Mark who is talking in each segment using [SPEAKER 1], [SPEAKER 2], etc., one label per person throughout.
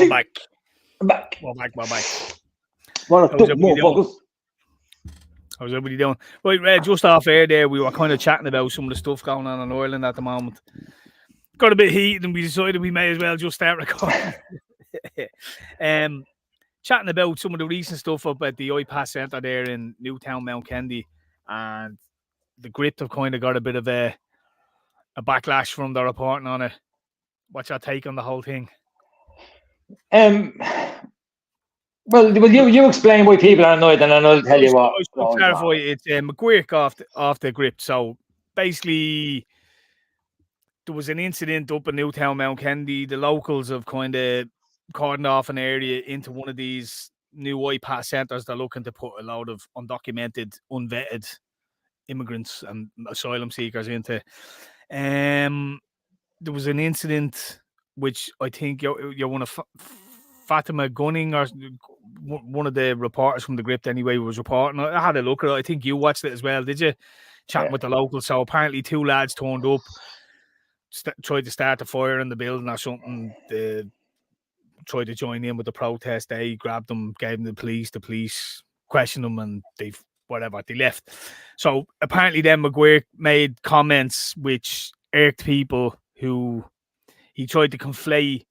[SPEAKER 1] We're back.
[SPEAKER 2] I'm back.
[SPEAKER 1] We're back.
[SPEAKER 2] What
[SPEAKER 1] How's everybody doing? Right, just off air there, we were kind of chatting about some of the stuff going on in Ireland at the moment. Got a bit heated and we decided we may as well just start recording. Chatting about some of the recent stuff up at the ipas centre there in Newtown, Mount Kennedy, and the Gript have kind of got a bit of a backlash from the reporting on it. What's your take on the whole thing?
[SPEAKER 2] Well, you explain why people are annoyed, and I'll tell you what.
[SPEAKER 1] I'll clarify. It's McGuirk off the Gript. So basically, there was an incident up in Newtown, Mount Kennedy. The locals have kind of cordoned off an area into one of these new ipas centres. They're looking to put a load of undocumented, unvetted immigrants and asylum seekers into. There was an incident which I think you're one of Fatima Gunning, or one of the reporters from the Gript anyway, was reporting. I had a look at it. I think you watched it as well, did you? Chatting with the locals. So apparently 2 lads turned up, tried to start a fire in the building or something. They tried to join in with the protest. They grabbed them, gave them the police questioned them, and they left. So apparently then McGuirk made comments which irked people who he tried to conflate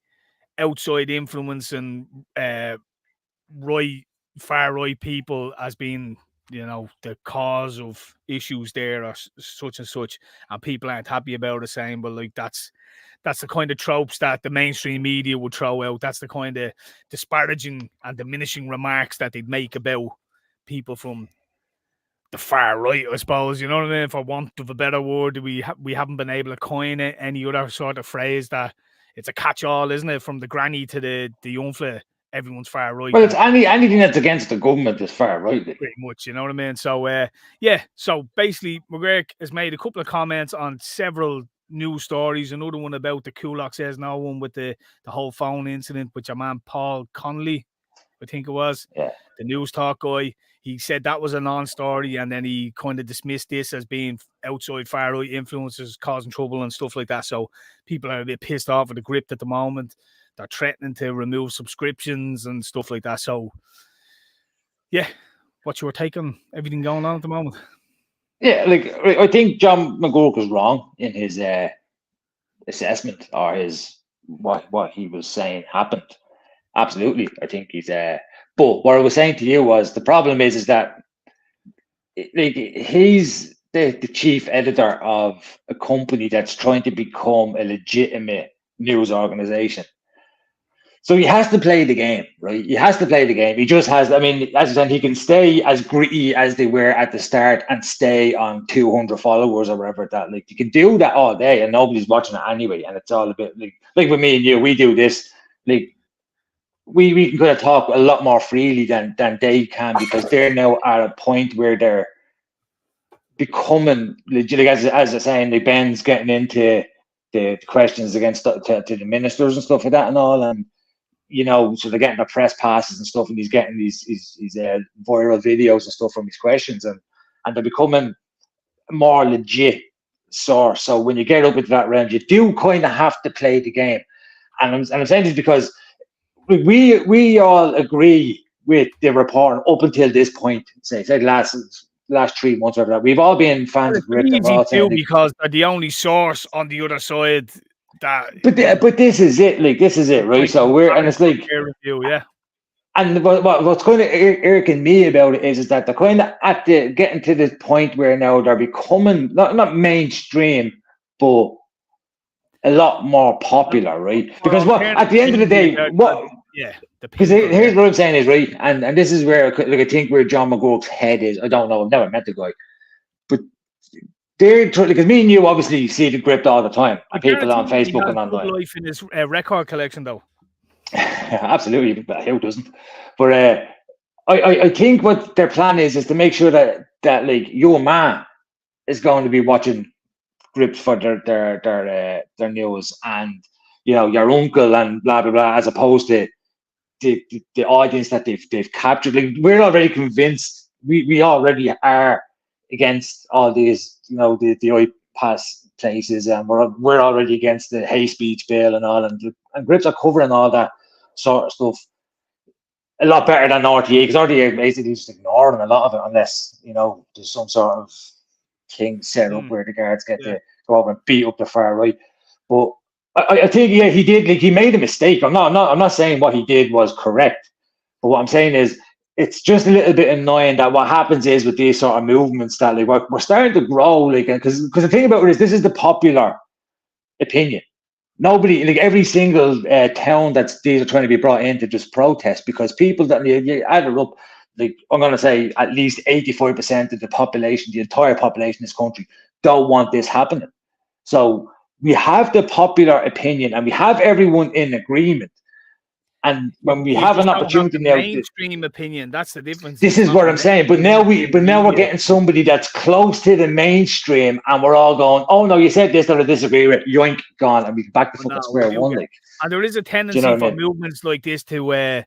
[SPEAKER 1] outside influence and far right people as being, the cause of issues there or such and such, and people aren't happy about it, saying, well, like that's the kind of tropes that the mainstream media would throw out. That's the kind of disparaging and diminishing remarks that they'd make about people from the far right, I suppose, you know what I mean? For want of a better word, we haven't been able to coin any other sort of phrase that it's a catch-all, isn't it? From the granny to the young fella, everyone's far right.
[SPEAKER 2] Well, it's anything that's against the government is far right.
[SPEAKER 1] Pretty much, you know what I mean? So, so basically, McGuirk has made a couple of comments on several news stories. Another one about the Kulak Says No one with the whole phone incident with your man Paul Connolly, I think it was.
[SPEAKER 2] Yeah.
[SPEAKER 1] The news talk guy. He said that was a non-story, and then he kind of dismissed this as being outside far-right influences causing trouble and stuff like that. So people are a bit pissed off at the Gript at the moment. They're threatening to remove subscriptions and stuff like that. So, yeah, what's your take on everything going on at the moment?
[SPEAKER 2] Yeah, I think John McGuirk was wrong in his assessment or his what he was saying happened. Absolutely, I think he's But what I was saying to you was the problem is that he's the chief editor of a company that's trying to become a legitimate news organization. So he has to play the game, right? He has to play the game. He just has. I mean, as I said, he can stay as gritty as they were at the start and stay on 200 followers or whatever. That you can do that all day and nobody's watching it anyway. And it's all a bit like with me and you. We do this we can kind of talk a lot more freely than they can, because they're now at a point where they're becoming legit. As I was saying, Ben's getting into the questions against to the ministers and stuff like that and all, and so they're getting the press passes and stuff, and he's getting these viral videos and stuff from his questions, and they're becoming a more legit source. So when you get up into that realm, you do kind of have to play the game, and I'm saying this because we all agree with the report up until this point. Say last 3 months or whatever. We've all been fans of Gript.
[SPEAKER 1] Easy too, because they're the only source on the other side that.
[SPEAKER 2] But this is it. This is it, right? So it's like
[SPEAKER 1] review, yeah.
[SPEAKER 2] And what's kind of irking me about it is that they're kind of getting to this point where now they're becoming not mainstream, but a lot more popular, right? Because at the end of the day, because here's what I'm saying is, right, and this is where I think where John McGuirk's head is. I don't know, I've never met the guy, but they're because me and you obviously see the Gript all the time, and people on Facebook and online.
[SPEAKER 1] Life in his record collection, though.
[SPEAKER 2] Absolutely, but who doesn't? But I think what their plan is to make sure that your man is going to be watching Gript for their news, and your uncle and blah blah blah, as opposed to the audience that they've captured. We're already convinced. We already are against all these, the ipas places, and we're already against the hate speech bill and all, and Grips are covering all that. sort of stuff a lot better than RTA, because RTA basically just ignoring a lot of it unless, there's some sort of thing set up where the guards get to go over and beat up the far right. But I think, yeah, he did, he made a mistake. I'm not saying what he did was correct, but what I'm saying is it's just a little bit annoying that what happens is with these sort of movements that we're starting to grow, because the thing about it is this is the popular opinion. Nobody, every single town these are trying to be brought in to just protest, because people that you add it up, I'm going to say at least 85% of the population, the entire population in this country, don't want this happening. So we have the popular opinion and we have everyone in agreement. And when we have an opportunity now,
[SPEAKER 1] mainstream opinion, that's the difference.
[SPEAKER 2] This is what I'm saying. But now we're getting somebody that's close to the mainstream, and we're all going, "Oh no, you said this that I disagree with." Yoink, gone, and we back to fucking square one.
[SPEAKER 1] And there is a tendency for movements like this to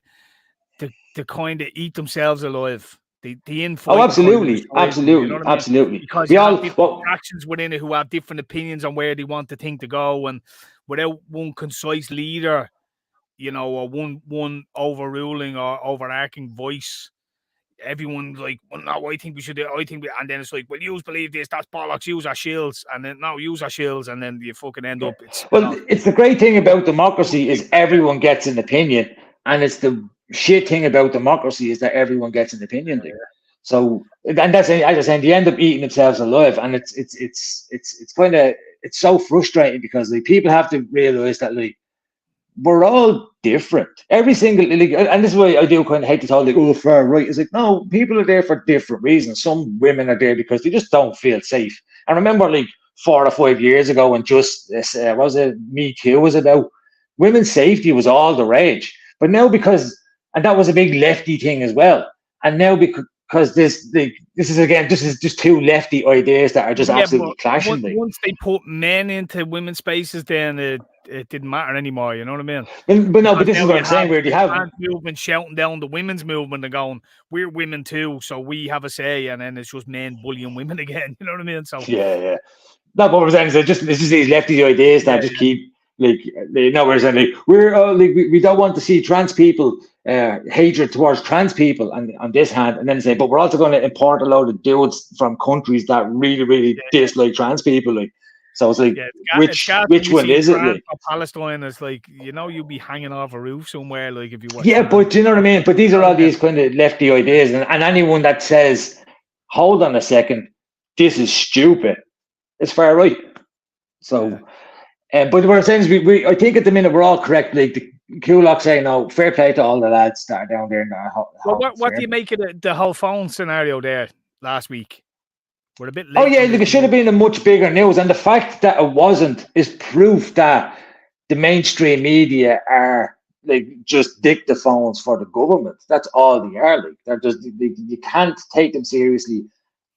[SPEAKER 1] kind of eat themselves alive. The infight.
[SPEAKER 2] Oh, absolutely, absolutely.
[SPEAKER 1] Because you have different factions within it who have different opinions on where they want the thing to go, and without one concise leader, or one overruling or overarching voice, everyone's like, well, no, I think we should do it. And then it's like, well, you believe this, that's bollocks, use our shields. And then, no, use our shields. And then you fucking end up.
[SPEAKER 2] It's the great thing about democracy is everyone gets an opinion. And it's the shit thing about democracy is that everyone gets an opinion. So, and that's, as I said, they end up eating themselves alive. And it's kind of, it's so frustrating because people have to realize that we're all different. Every single, and this is why I do kind of hate to talk far right. It's no, people are there for different reasons. Some women are there because they just don't feel safe. I remember 4 or 5 years ago when justice, Me Too was about, women's safety was all the rage. But now and that was a big lefty thing as well. And now because this is just two lefty ideas that are just absolutely clashing.
[SPEAKER 1] Once they put men into women's spaces, then it didn't matter anymore. You know what I mean?
[SPEAKER 2] But this is what I'm saying. Where they have
[SPEAKER 1] movement shouting down the women's movement and going, "We're women too, so we have a say," and then it's just men bullying women again. You know what I mean? So
[SPEAKER 2] yeah. No, but what I'm saying is it's just these lefty ideas that just keep we don't want to see trans people hatred towards trans people on this hand, and then they say, but we're also going to import a load of dudes from countries that really dislike trans people. So it's which one is it?
[SPEAKER 1] Palestine is you'll be hanging off a roof somewhere, if you watch.
[SPEAKER 2] Yeah, but do you know what I mean? But these are all these kind of lefty ideas, and anyone that says, "Hold on a second, this is stupid," it's far right. So. But what I'm saying is, I think at the minute we're all correct. The Kulak saying, "No, fair play to all the lads that are down there."
[SPEAKER 1] What do you make of the whole phone scenario there last week? We're a bit late.
[SPEAKER 2] Oh yeah, it should have been a much bigger news, and the fact that it wasn't is proof that the mainstream media are just dictaphones for the government. That's all they are. They're just you can't take them seriously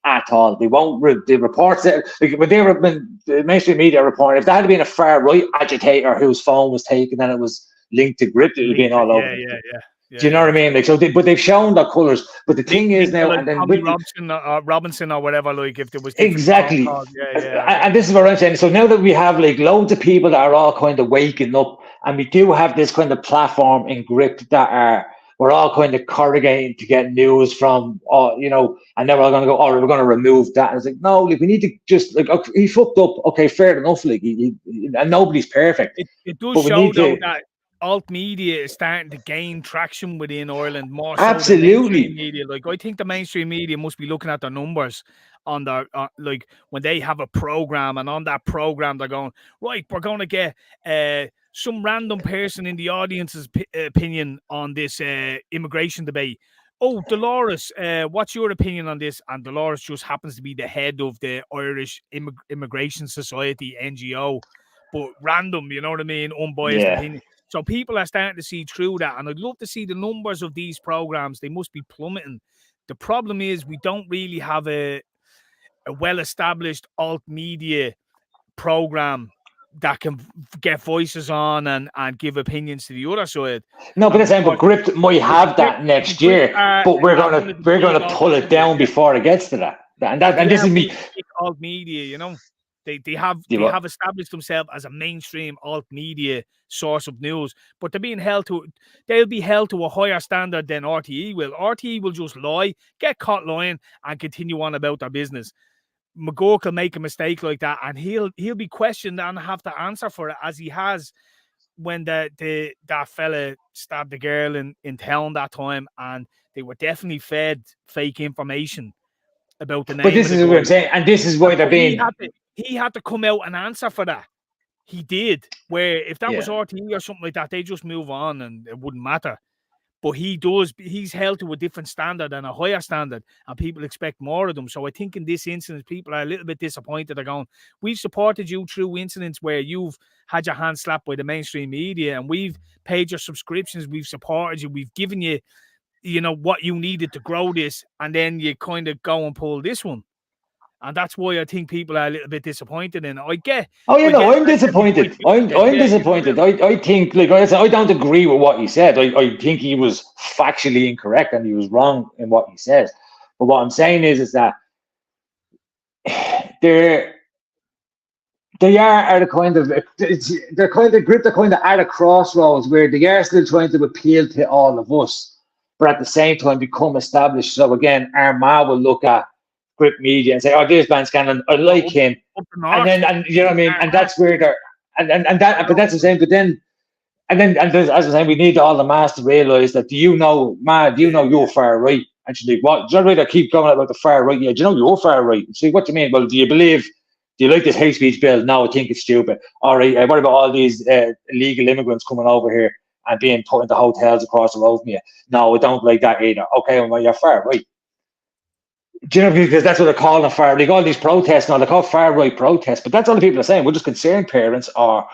[SPEAKER 2] at all. They won't. The reports that when the mainstream media report, if that had been a far right agitator whose phone was taken and it was linked to Gript, it would have been all over. Do you know what I mean? But they've shown their colours. But the thing is now, and then
[SPEAKER 1] Robinson or whatever, if there was
[SPEAKER 2] exactly, and this is what I'm saying. So now that we have loads of people that are all kind of waking up, and we do have this kind of platform in Gript that we're all kind of corrugating to get news from, and then we're all going to go, we're going to remove that. And it's no, we need to just, okay, he fucked up. Okay, fair enough. And nobody's perfect.
[SPEAKER 1] It does show, though, that alt media is starting to gain traction within Ireland more so
[SPEAKER 2] absolutely
[SPEAKER 1] than mainstream media. I think the mainstream media must be looking at their numbers on their when they have a program, and on that program they're going, right, we're going to get some random person in the audience's opinion on this immigration debate. Oh, Dolores, what's your opinion on this? And Dolores just happens to be the head of the Irish Immigration Society NGO, but random, you know what I mean? Unbiased opinion. So people are starting to see through that, and I'd love to see the numbers of these programs. They must be plummeting. The problem is we don't really have a well-established alt media program that can get voices on and give opinions to the other side.
[SPEAKER 2] No, but Gript might have that next year, but we're gonna pull it down before it gets to that. And this is me.
[SPEAKER 1] Alt media, They have established themselves as a mainstream alt media source of news, but they'll be held to a higher standard than RTE will. RTE will just lie, get caught lying, and continue on about their business. McGurk will make a mistake like that, and he'll be questioned and have to answer for it, as he has when that fella stabbed the girl in town that time, and they were definitely fed fake information about the name.
[SPEAKER 2] But this is what I'm saying, and this is why they're being.
[SPEAKER 1] He had to come out and answer for that. He did. Where if that was RTE or something like that, they just move on and it wouldn't matter. But he's held to a different standard and a higher standard, and people expect more of them. So I think in this instance, people are a little bit disappointed. They're going, we've supported you through incidents where you've had your hand slapped by the mainstream media, and we've paid your subscriptions, we've supported you, we've given you, what you needed to grow this, and then you kind of go and pull this one. And that's why I think people are a little bit disappointed. And I get.
[SPEAKER 2] I'm disappointed. I'm disappointed. I think, like I said, I don't agree with what he said. I think he was factually incorrect and he was wrong in what he says. But what I'm saying is that they are at a kind of Gript are kind of at a crossroads where they are still trying to appeal to all of us, but at the same time become established. So again, Armagh will look at Gript media and say, "Oh, this Van Scanlon, I like him," and you know what I mean. And that's where they're, and that, but that's the same. But then, as I was saying, we need all the mass to realise that. Do you know you're far right? Actually, what? Do you know they keep going about the far right? Yeah, do you know you're far right? See, what do you mean? Well, do you like this hate speech bill? No, I think it's stupid. All right, what about all these illegal immigrants coming over here and being put into hotels across the road from you? No, I don't like that either. Okay, well, you're far right. Do you know, because that's what they're calling far. Like all these protests now, they call far right protests, but that's all the people are saying. We're just concerned parents, or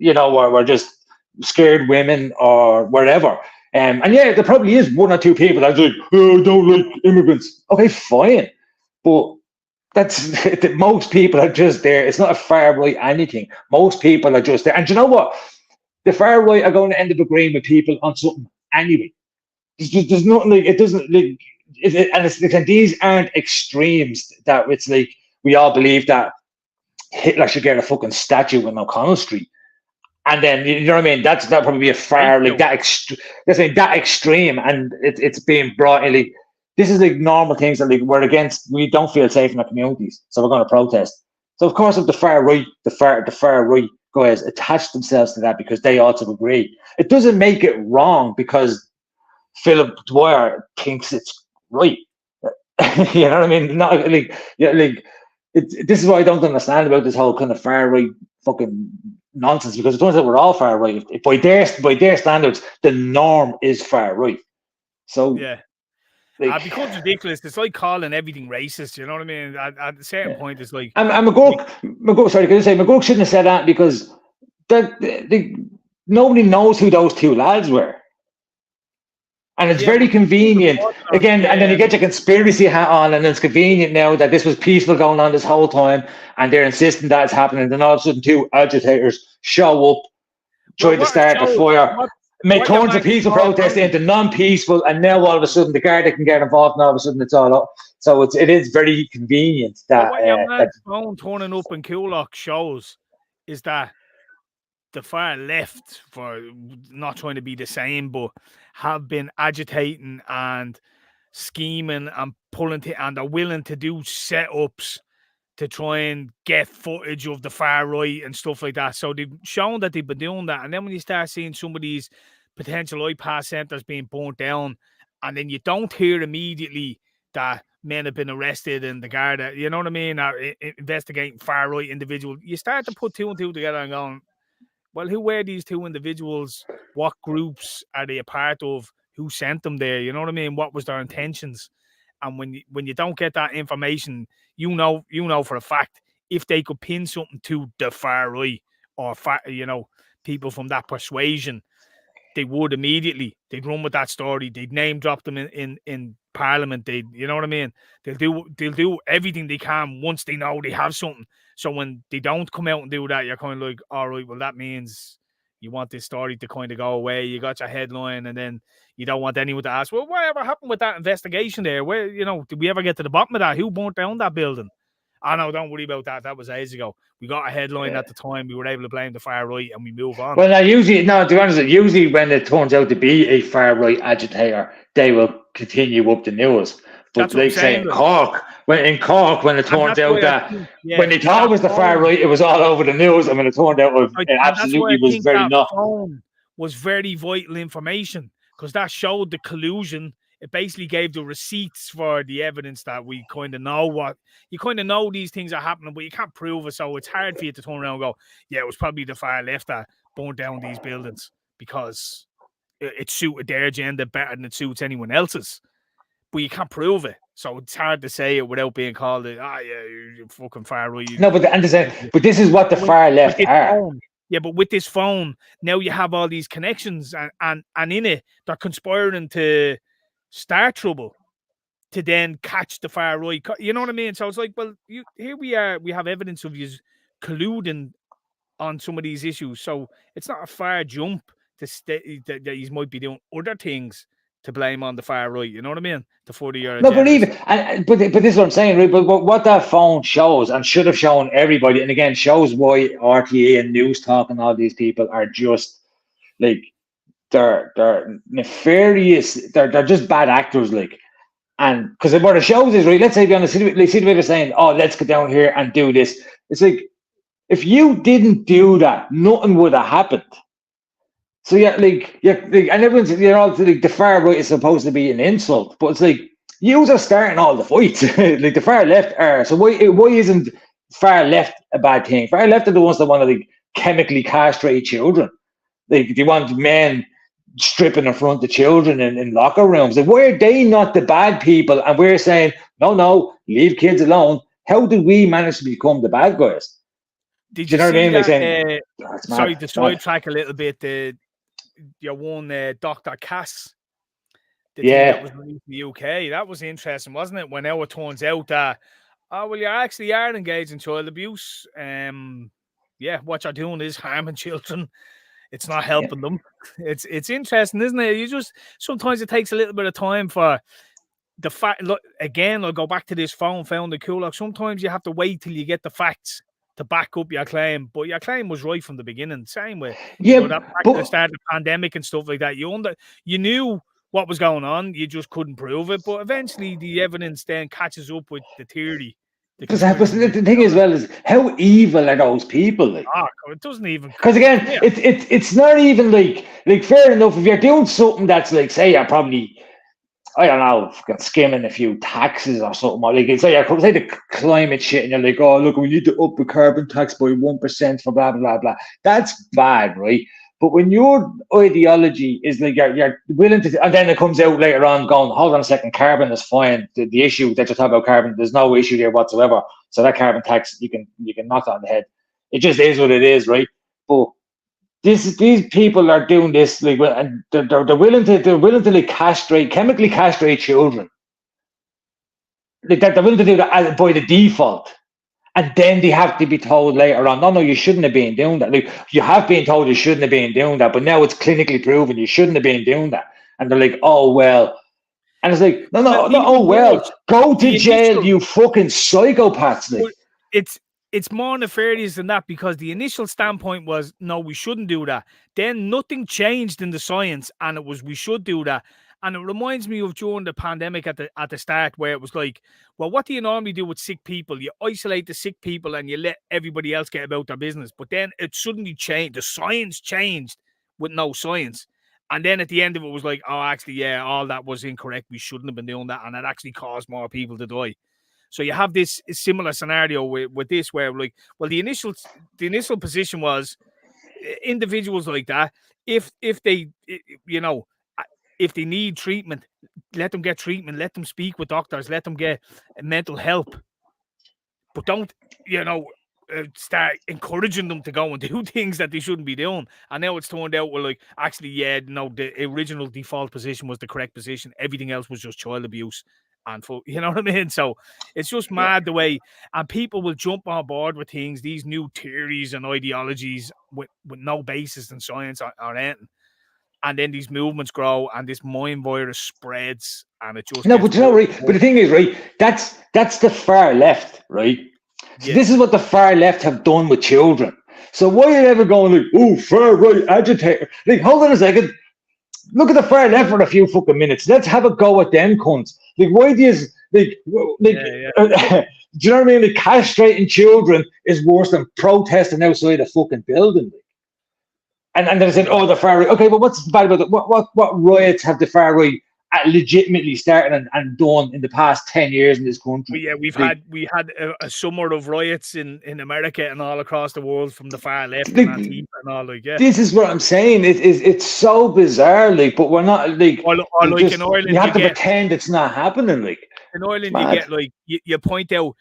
[SPEAKER 2] or we're just scared women, or wherever. And yeah, there probably is one or two people that's like, "Oh, I don't like immigrants." Okay, fine, but that's most people are just there. It's not a far right anything. Most people are just there, and you know what? The far right are going to end up agreeing with people on something anyway. There's nothing like it doesn't like. And these aren't extremes that it's like we all believe that Hitler should get a fucking statue in O'Connell Street, and then you know what I mean. That probably be a far like that. That extreme, and it's being brought in. Like this is like normal things that like we're against. We don't feel safe in our communities, so we're going to protest. So of course, if the far right, the far right guys attach themselves to that because they also agree, it doesn't make it wrong because Philip Dwyer thinks it's right. You know what I mean? Not like, this is what I don't understand about this whole kind of far right fucking nonsense, because it turns out we're all far right. If by their standards, the norm is far right. So
[SPEAKER 1] yeah, it becomes ridiculous. It's like calling everything racist. You know what I mean? At a certain point, it's like.
[SPEAKER 2] And McGurk, sorry, can I say McGurk shouldn't have said that because nobody knows who those two lads were. And it's very convenient. Again, and then you get your conspiracy hat on, and it's convenient now that this was peaceful going on this whole time, and they're insisting that it's happening. Then all of a sudden, two agitators show up, try to start the fire, make turns of peaceful protest into non-peaceful, and now all of a sudden the Garda can get involved, and all of a sudden it's all up. So it is very convenient that.
[SPEAKER 1] What your man's phone turning up in Coolock shows is that the far left, for not trying to be the same, but have been agitating and scheming and pulling and are willing to do setups to try and get footage of the far right and stuff like that. So they've shown that they've been doing that. And then when you start seeing some of these potential ipas centers being burnt down, and then you don't hear immediately that men have been arrested and the Garda, you know what I mean, are investigating far right individuals, you start to put two and two together and going, well, who were these two individuals? What groups are they a part of? Who sent them there? You know what I mean? What was their intentions? And when you don't get that information, you know for a fact if they could pin something to the far right or people from that persuasion, they would immediately. They'd run with that story. They'd name drop them in Parliament. You know what I mean? They'll do everything they can once they know they have something. So when they don't come out and do that, you're kind of like, all right, well, that means you want this story to kind of go away. You got your headline, and then you don't want anyone to ask, well, whatever happened with that investigation there? Where, did we ever get to the bottom of that? Who burnt down that building? Oh no, don't worry about that. That was ages ago. We got a headline at the time. We were able to blame the far right, and we move on.
[SPEAKER 2] Well, now to be honest, usually when it turns out to be a far right agitator, they will continue up the news. But
[SPEAKER 1] That's what I'm
[SPEAKER 2] like say
[SPEAKER 1] saying.
[SPEAKER 2] in Cork, when it turns out that when they thought it was the far right, it was all over the news, and when it turned out it absolutely was very not.
[SPEAKER 1] Phone was very vital information because that showed the collusion. It basically gave the receipts for the evidence that we kind of know these things are happening, but you can't prove it. So it's hard for you to turn around and go, yeah, it was probably the far left that burned down these buildings because it suited their agenda better than it suits anyone else's. But you can't prove it. So it's hard to say it without being called you're fucking far right.
[SPEAKER 2] No, but this is what the far left are.
[SPEAKER 1] Yeah, but with this phone, now you have all these connections and in it, they're conspiring to start trouble to then catch the far right. You know what I mean? So it's like, well, here we are. We have evidence of you colluding on some of these issues. So it's not a far jump to that you might be doing other things to blame on the far right. You know what I mean? To further your agenda.
[SPEAKER 2] But this is what I'm saying, right? But what that phone shows and should have shown everybody, and again, shows why RTA and News Talk and all these people are just like, they're nefarious. They're just bad actors, like, and because what it shows is, right, let's say see the way they're saying, oh, let's get down here and do this. It's like, if you didn't do that, nothing would have happened. So and everyone's, all like, the far right is supposed to be an insult, but it's like, you are starting all the fights. Like the far left are. So why isn't far left a bad thing? Far left are the ones that want to like chemically castrate children. Like they want men stripping in front of children in locker rooms. Like, why are they not the bad people? And we're saying, no, leave kids alone. How did we manage to become the bad guys?
[SPEAKER 1] Did you know what I mean? Like saying, sorry to sidetrack a little bit. Your one Dr. Cass. The thing that was released in the UK. That was interesting, wasn't it? When now it turns out that, you actually are engaged in child abuse. What you're doing is harming children. It's not helping them. It's interesting, isn't it? Sometimes it takes a little bit of time for the fact. Look, again, I'll go back to this phone found in Coolock. Sometimes you have to wait till you get the facts to back up your claim, but your claim was right from the beginning. Same way, that back to the start of the pandemic and stuff like that. You knew what was going on, you just couldn't prove it. But eventually, the evidence then catches up with the theory.
[SPEAKER 2] The thing as well is, how evil are those people? Like,
[SPEAKER 1] it doesn't even,
[SPEAKER 2] because again, it's not even like fair enough if you're doing something that's like, say you're probably, I don't know, skimming a few taxes or something. Like, say the climate shit, and you're like, oh look, we need to up the carbon tax by 1% for blah blah blah. That's bad, right? But when your ideology is like you're willing to, and then it comes out later on going, hold on a second, carbon is fine. The issue that you're talking about carbon, there's no issue there whatsoever. So that carbon tax, you can knock it on the head. It just is what it is, right? But these people are doing this, like, and they're willing to like chemically castrate children. Like that, they're willing to do that by the default. And then they have to be told later on, no, you shouldn't have been doing that. Like, you have been told you shouldn't have been doing that, but now it's clinically proven you shouldn't have been doing that. And they're like, oh, well. And it's like, no, go to jail, you fucking psychopaths. Like.
[SPEAKER 1] It's more nefarious than that, because the initial standpoint was, no, we shouldn't do that. Then nothing changed in the science, and it was, we should do that. And it reminds me of during the pandemic at the start, where it was like, well, what do you normally do with sick people? You isolate the sick people and you let everybody else get about their business. But then it suddenly changed. The science changed with no science. And then at the end of it was like, oh, actually, yeah, all that was incorrect. We shouldn't have been doing that. And it actually caused more people to die. So you have this similar scenario with this, where like, well, the initial position was individuals like that, if they, if they need treatment, let them get treatment, let them speak with doctors, let them get mental help. But don't, start encouraging them to go and do things that they shouldn't be doing. And now it's turned out, well, like, actually, the original default position was the correct position. Everything else was just child abuse. And you know what I mean? So it's just mad the way, and people will jump on board with things, these new theories and ideologies with no basis in science or anything. And then these movements grow, and this mind virus spreads, and it just
[SPEAKER 2] but right. But the thing is, right, that's the far left, right? So this is what the far left have done with children. So why are you ever going like, oh, far right agitator? Like, hold on a second. Look at the far left for a few fucking minutes. Let's have a go at them cunts. Like, why do you like? Do you know what I mean? Like, castrating children is worse than protesting outside a fucking building. And then I said, oh, the far right. Okay, but what's bad about it? What riots have the far right legitimately started and done in the past 10 years in this country?
[SPEAKER 1] Well, yeah, we had a summer of riots in America and all across the world from the far left and Antifa and all, like, yeah.
[SPEAKER 2] This is what I'm saying. It's so bizarre, like, but we're not like,
[SPEAKER 1] or like just, in Ireland,
[SPEAKER 2] you have to pretend it's not happening. Like,
[SPEAKER 1] in Ireland, you get like you point out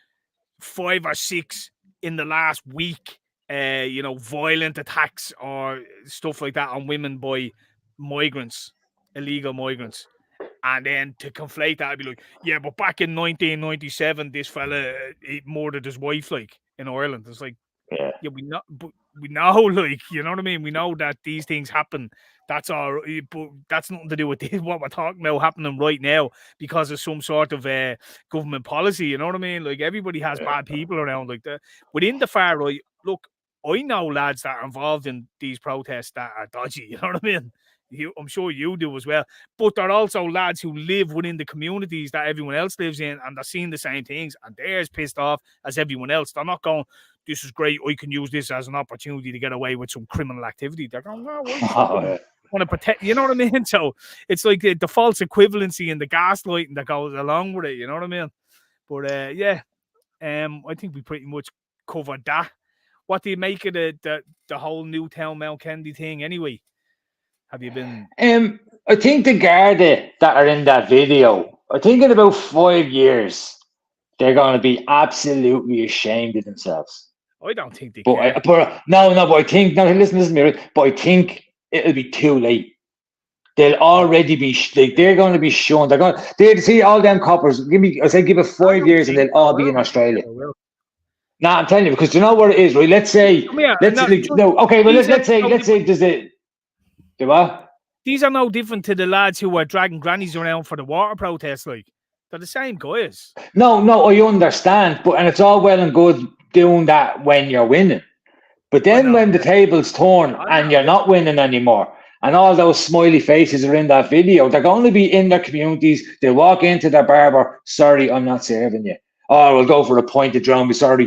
[SPEAKER 1] 5 or 6 in the last week, violent attacks or stuff like that on women by migrants, illegal migrants. And then to conflate that, I'd be like, yeah, but back in 1997, this fella he murdered his wife, like, in Ireland. It's like, yeah, we know, like, you know what I mean? We know that these things happen. That's all, but that's nothing to do with what we're talking about happening right now because of some sort of government policy. You know what I mean? Like, everybody has bad people around like that. Within the far right, look, I know lads that are involved in these protests that are dodgy. You know what I mean? I'm sure you do as well. But there are also lads who live within the communities that everyone else lives in, and they're seeing the same things, and they're as pissed off as everyone else. They're not going, this is great, I can use this as an opportunity to get away with some criminal activity. They're going, no, I want to protect, you know what I mean? So it's like the false equivalency and the gaslighting that goes along with it, you know what I mean? But I think we pretty much covered that. What do you make of the whole Newtown Mount Kennedy thing anyway? Have you been?
[SPEAKER 2] I think the Garda that are in that video, I think in about 5 years, they're going to be absolutely ashamed of themselves.
[SPEAKER 1] I don't think they can.
[SPEAKER 2] But I think, listen to me, right? But I think it'll be too late. They'll already be, they're going to be shown. They're going to see all them coppers. Give it 5 years and they'll all be in Australia. No, I'm telling you, because you know what it is, right? Let's say, let's say there's a. What?
[SPEAKER 1] These are no different to the lads who were dragging grannies around for the water protests. Like, they're the same guys.
[SPEAKER 2] No, I understand, and it's all well and good doing that when you're winning, but then when the tables turn and you're not winning anymore, and all those smiley faces are in that video, they're going to be in their communities. They walk into their barber. Sorry, I'm not serving you. Oh, we'll go for a pint of drum. Sorry,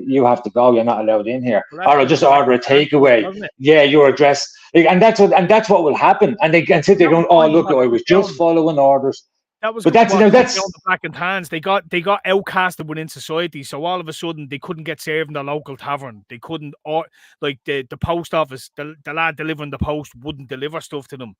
[SPEAKER 2] you have to go. You're not allowed in here. Or I'll just order a takeaway. Yeah, your address. And that's what will happen. And they can sit there going, "Oh, look, I was just following orders."
[SPEAKER 1] That's the back in hands. They got outcasted within society. So all of a sudden, they couldn't get served in the local tavern. They couldn't, like the post office. The lad delivering the post wouldn't deliver stuff to them.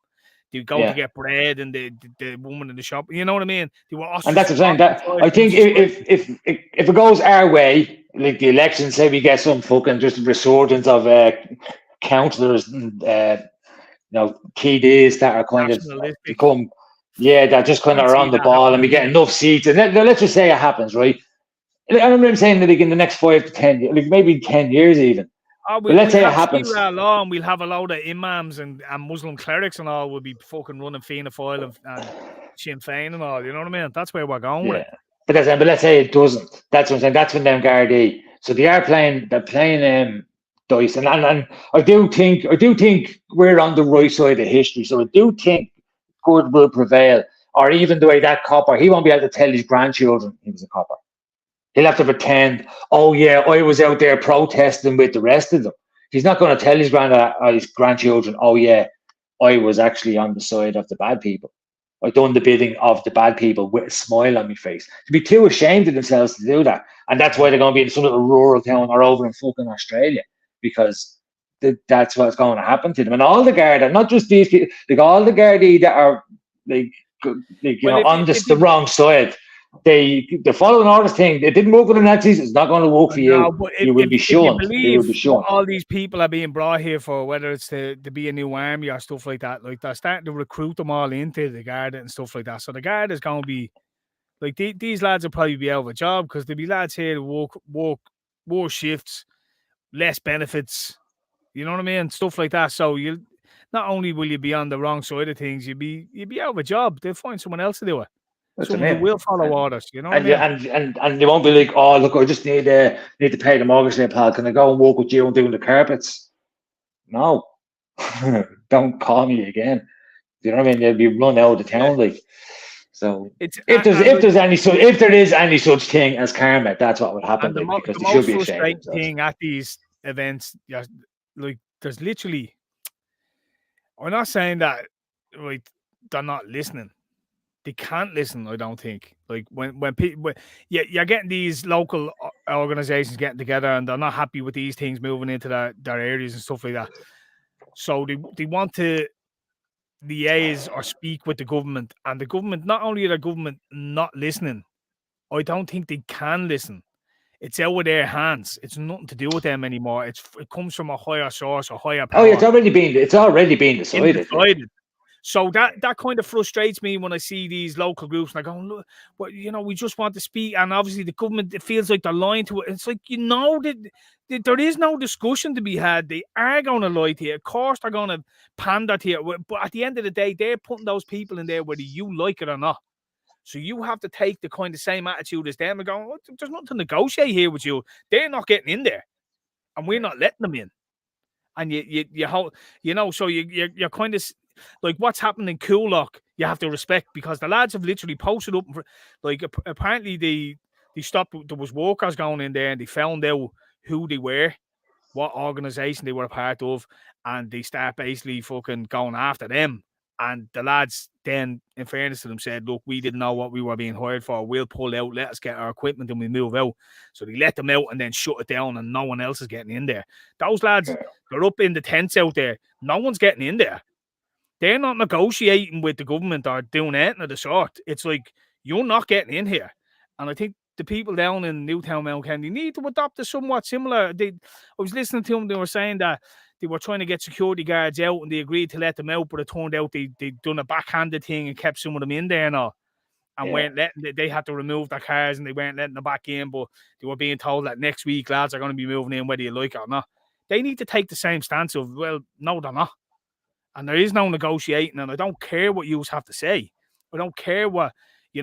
[SPEAKER 1] They go to get bread, and the woman in the shop. You know what I mean? They were
[SPEAKER 2] and that's what I'm saying. That I think if it goes our way, like the election, say we get some fucking just resurgence of councillors, TDs that are kind of become, that just kind of are on the ball, and we get enough seats. And let's just say it happens, right? I remember saying that in the next 5 to 10 years, like maybe 10 years even. But let's say it happens.
[SPEAKER 1] Law, and we'll have a load of imams and Muslim clerics and all will be fucking running Fianna Fáil and Sinn Féin and all. You know what I mean? That's where we're going with it.
[SPEAKER 2] But let's say it doesn't. That's what I'm saying. That's when them Gardaí. So they are playing. They're playing dice, and I do think we're on the right side of history. So I do think good will prevail. Or even the way that copper, he won't be able to tell his grandchildren he was a copper. He'll have to pretend, oh yeah, I was out there protesting with the rest of them. He's not going to tell his grandchildren, oh yeah, I was actually on the side of the bad people. I done the bidding of the bad people with a smile on my face. To be too ashamed of themselves to do that. And that's why they're going to be in some little rural town or over in fucking Australia. Because that's what's going to happen to them. And all the Garda, not just these people, like all the Gardaí that are on the wrong side. They're following all this thing. They didn't work with the Nazis. It's not going to work for you. You will be shown. They will be shown.
[SPEAKER 1] All these people are being brought here for whether it's to be a new army or stuff like that. Like they're starting to recruit them all into the Garda and stuff like that. So the Garda is going to be like these lads will probably be out of a job because there'll be lads here to work more shifts, less benefits. You know what I mean? Stuff like that. So you not only will you be on the wrong side of things, you'll be out of a job. They'll find someone else to do it. Someone who will follow orders, you know what I mean?
[SPEAKER 2] And they won't be like, oh look, I just need to pay the mortgage there, pal. Can I go and walk with you and doing the carpets? No. Don't call me again. You know what I mean? They'll be run out of the town, like. So if there is any such thing as karma, that's what would happen.
[SPEAKER 1] And
[SPEAKER 2] because
[SPEAKER 1] the most frustrating thing at these events, like there's literally, I'm not saying that like they're not listening. They can't listen, I don't think. Like when people, you're getting these local organizations getting together and they're not happy with these things moving into their areas and stuff like that. So they want to liaise or speak with the government, and the government, not only are the government not listening, I don't think they can listen. It's out of their hands. It's nothing to do with them anymore. It comes from a higher source, a higher power.
[SPEAKER 2] Oh, it's already been decided.
[SPEAKER 1] So that kind of frustrates me when I see these local groups and I go, look, well, we just want to speak, and obviously the government, it feels like they're lying to it. It's like, that there is no discussion to be had. They are going to lie to you. Of course, they're going to pander to you. But at the end of the day, they're putting those people in there whether you like it or not. So you have to take the kind of same attitude as them and go, oh, there's nothing to negotiate here with you. They're not getting in there, and we're not letting them in. And so you're kind of like what's happened in Coolock, you have to respect, because the lads have literally posted up. Like apparently they stopped. There was workers going in there and they found out who they were, what organization they were a part of, and they start basically fucking going after them. And the lads then, in fairness to them, said, look, we didn't know what we were being hired for. We'll pull out, let us get our equipment and we move out. So they let them out and then shut it down and no one else is getting in there. Those lads, they're up in the tents out there. No one's getting in there. They're not negotiating with the government or doing anything of the sort. It's like, you're not getting in here. And I think the people down in Newtown, Mount Kennedy need to adopt a somewhat similar. I was listening to them, they were saying that they were trying to get security guards out and they agreed to let them out, but it turned out they'd done a backhanded thing and kept some of them in there and all. And weren't letting, they had to remove their cars and they weren't letting them back in, but they were being told that next week lads are going to be moving in whether you like it or not. They need to take the same stance of, well, no, they're not. And there is no negotiating, and I don't care what you have to say. I don't care what, we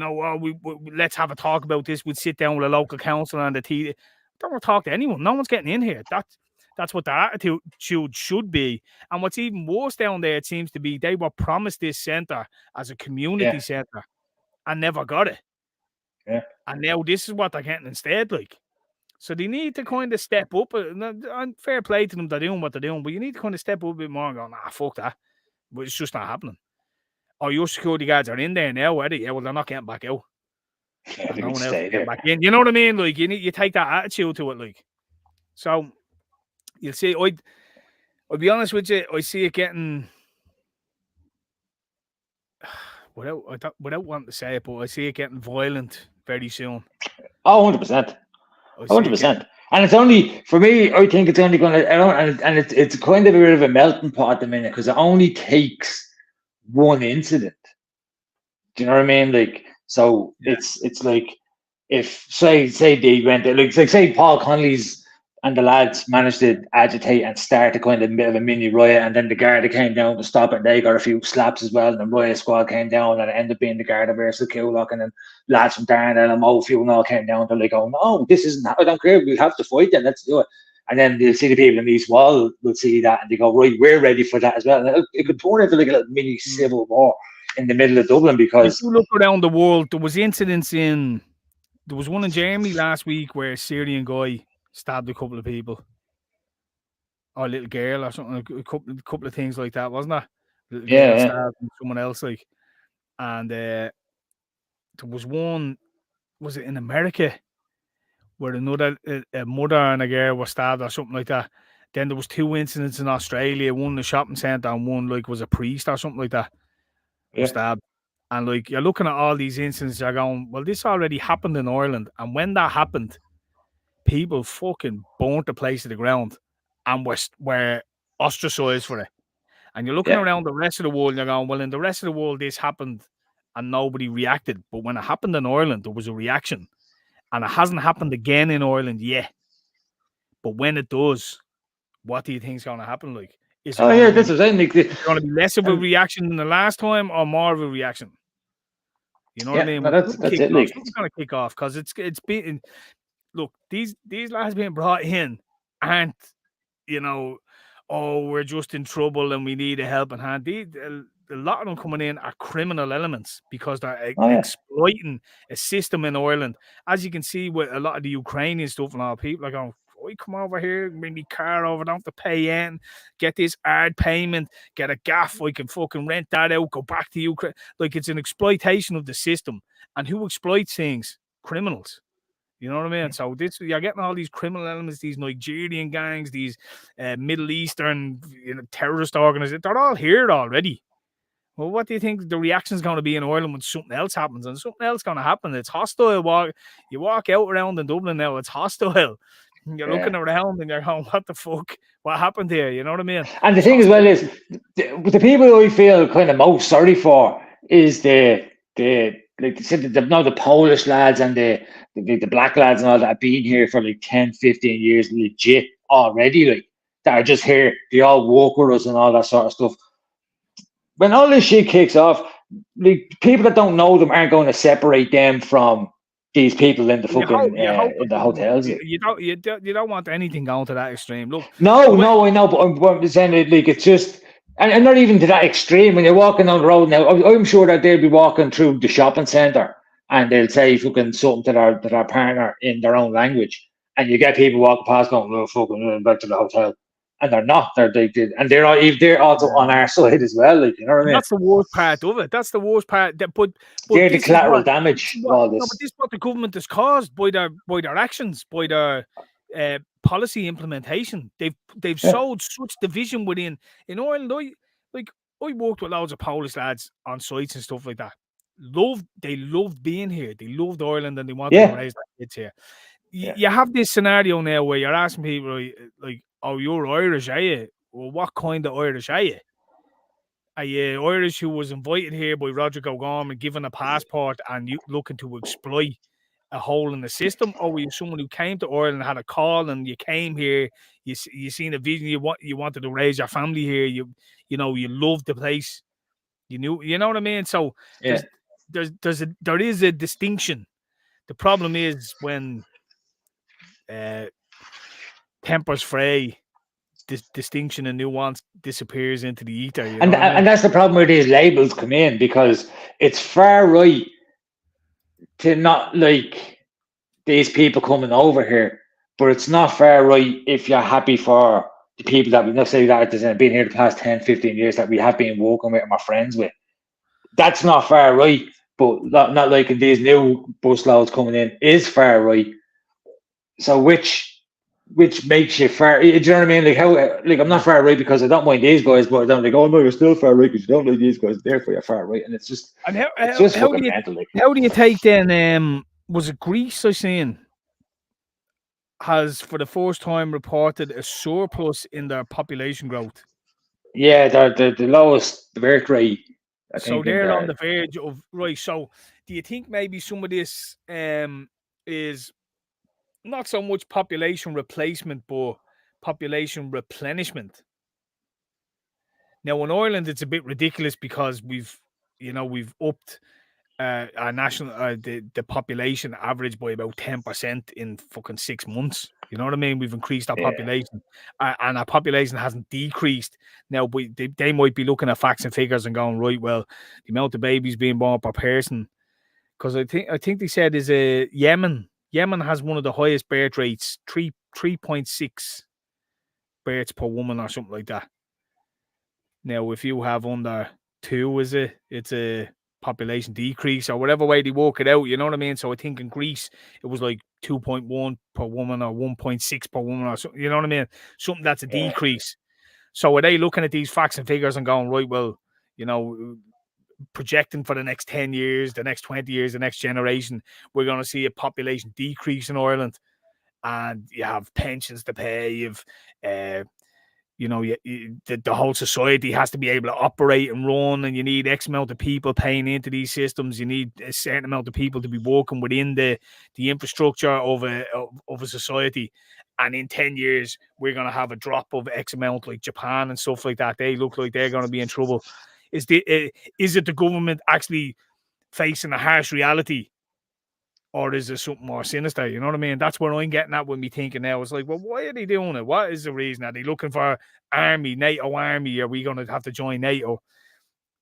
[SPEAKER 1] let's have a talk about this. We'd sit down with a local council and the TV. Don't want to talk to anyone. No one's getting in here. That's what the attitude should be. And what's even worse down there, it seems to be, they were promised this centre as a community centre and never got it.
[SPEAKER 2] Yeah.
[SPEAKER 1] And now this is what they're getting instead, like. So they need to kind of step up. And fair play to them, they're doing what they're doing, but you need to kind of step up a bit more and go, nah, fuck that. But it's just not happening. Oh, your security guards are in there now, are they? Yeah, well, they're not getting back out.
[SPEAKER 2] Yeah,
[SPEAKER 1] no one else can get back in. You know what I mean? Like, you take that attitude to it, like. So you'll see. I'll be honest with you. I see it getting without wanting to say it, but I see it getting violent very soon.
[SPEAKER 2] Oh, 100%. 100%. And it's only, for me, I think it's only going to, and it's kind of a bit of a melting pot at the minute, because it only takes one incident. Do you know what I mean? Like, so it's like, if say they went, like say Paul Connolly's and the lads managed to agitate and start a kind of bit of a mini riot, and then the Garda came down to stop it, and they got a few slaps as well, and the riot squad came down, and it ended up being the Garda versus Coolock, and then lads from Darnell and Mofield and all came down, they're like, oh no, this isn't, I don't care, we have to fight then, let's do it. And then you'll see the people in East Wall will see that and they go, right, we're ready for that as well. And it could turn into like a little mini civil war in the middle of Dublin, because
[SPEAKER 1] if you look around the world, there was incidents there was one in Germany last week where a Syrian guy stabbed a couple of people, or a little girl or something, a couple of things like that, wasn't there? Little girl stabbed someone else, like. And there was one, was it in America, where a mother and a girl were stabbed or something like that. Then there was 2 incidents in Australia, one in a shopping centre and one like was a priest or something like that was stabbed. And like, you're looking at all these incidents, you're going, well, this already happened in Ireland. And when that happened, people fucking burnt the place to the ground and were ostracized for it. And you're looking around the rest of the world and you're going, well, in the rest of the world, this happened and nobody reacted. But when it happened in Ireland, there was a reaction. And it hasn't happened again in Ireland yet. But when it does, what do you think is going to happen? Like,
[SPEAKER 2] this is
[SPEAKER 1] it's going to be less of a reaction than the last time or more of a reaction? You know what I mean?
[SPEAKER 2] No, that's it. Like,
[SPEAKER 1] Something's going to kick off because it's been. Look, these lads being brought in aren't, oh, we're just in trouble and we need a helping hand. A lot of them coming in are criminal elements because they're exploiting a system in Ireland. As you can see with a lot of the Ukrainian stuff and all, people are going, we come over here, bring me car over, don't have to pay in, get this hard payment, get a gaff, I can fucking rent that out, go back to Ukraine. Like, it's an exploitation of the system. And who exploits things? Criminals. You know what I mean? So you're getting all these criminal elements, these Nigerian gangs, these Middle Eastern terrorist organizations. They're all here already. Well, what do you think the reaction is going to be in Ireland when something else happens? And something else is going to happen. It's hostile. You walk out around in Dublin now, it's hostile. You're looking around and you're going, what the fuck? What happened here? You know what I mean?
[SPEAKER 2] And the thing as well is, the people I feel kind of most sorry for is like you said, the Polish lads and the black lads and all that have been here for like 10, 15 years legit already, like, that are just here. They all work with us and all that sort of stuff. When all this shit kicks off, like, people that don't know them aren't going to separate them from these people in the fucking in the hotels.
[SPEAKER 1] You don't want anything going to that extreme. Look,
[SPEAKER 2] no, I know, but I'm saying it, like, it's just, and not even to that extreme. When you're walking down the road now, I'm sure that they'll be walking through the shopping centre and they'll say fucking something to their partner in their own language, and you get people walking past going, "Oh, fucking back to the hotel." And they're not. They're also on our side as well. Like, you know what I mean?
[SPEAKER 1] That's the worst part of it. That's the worst part. But
[SPEAKER 2] they're the collateral damage of all this.
[SPEAKER 1] No, but this is what the government has caused by their actions, by their policy implementation. They've sowed such division within. In Ireland, I worked with loads of Polish lads on sites and stuff like that. They loved being here. They loved Ireland and they wanted to raise their kids here. You have this scenario now where you're asking people like, "Oh, you're Irish, are you? Well, what kind of Irish are you? Are you Irish who was invited here by Roger O'Gorman and given a passport and you looking to exploit a hole in the system? Or were you someone who came to Ireland, had a call, and you came here, you seen a vision, you wanted to raise your family here, you loved the place, you know what I mean? So there is a distinction. The problem is when tempers fray, this distinction and nuance disappears into the ether.
[SPEAKER 2] And that's the problem where these labels come in, because it's far right to not like these people coming over here, but it's not far right if you're happy for the people that we not say that have been here the past 10, 15 years that we have been working with and we're friends with. That's not far right, but not like in these new busloads coming in is far right. So which makes you far? Do you know what I mean? Like, how? Like, I'm not far right because I don't mind these guys, but I don't like. Oh no, you're still far right because you don't like these guys. Therefore, you're far right, and it's just.
[SPEAKER 1] And how do you take then? Was it Greece? I seen has for the first time reported a surplus in their population growth.
[SPEAKER 2] Yeah, they're the lowest birth rate.
[SPEAKER 1] So they're on the verge of right. So do you think maybe some of this is not so much population replacement, but population replenishment? Now in Ireland, it's a bit ridiculous because we've upped our national the population average by about 10% in fucking 6 months. You know what I mean? We've increased our population, and our population hasn't decreased. Now, they might be looking at facts and figures and going, right, well, the amount of babies being born per person, because I think they said is Yemen. Yemen has one of the highest birth rates, 3.6 births per woman or something like that. Now, if you have under 2, it's a population decrease or whatever way they work it out, you know what I mean? So I think in Greece it was like 2.1 per woman or 1.6 per woman or something, you know what I mean? Something that's a decrease. So are they looking at these facts and figures and going, right, well, projecting for the next 10 years, the next 20 years, the next generation, we're going to see a population decrease in Ireland, and you have pensions to pay, you've the whole society has to be able to operate and run, and you need X amount of people paying into these systems. You need a certain amount of people to be working within the infrastructure of a society. And in 10 years, we're going to have a drop of X amount, like Japan and stuff like that. They look like they're going to be in trouble. Is it the government actually facing a harsh reality, or is there something more sinister? You know what I mean? That's where I'm getting at with me thinking now. It's like, well, why are they doing it? What is the reason? Are they looking for army, NATO army? Are we going to have to join NATO?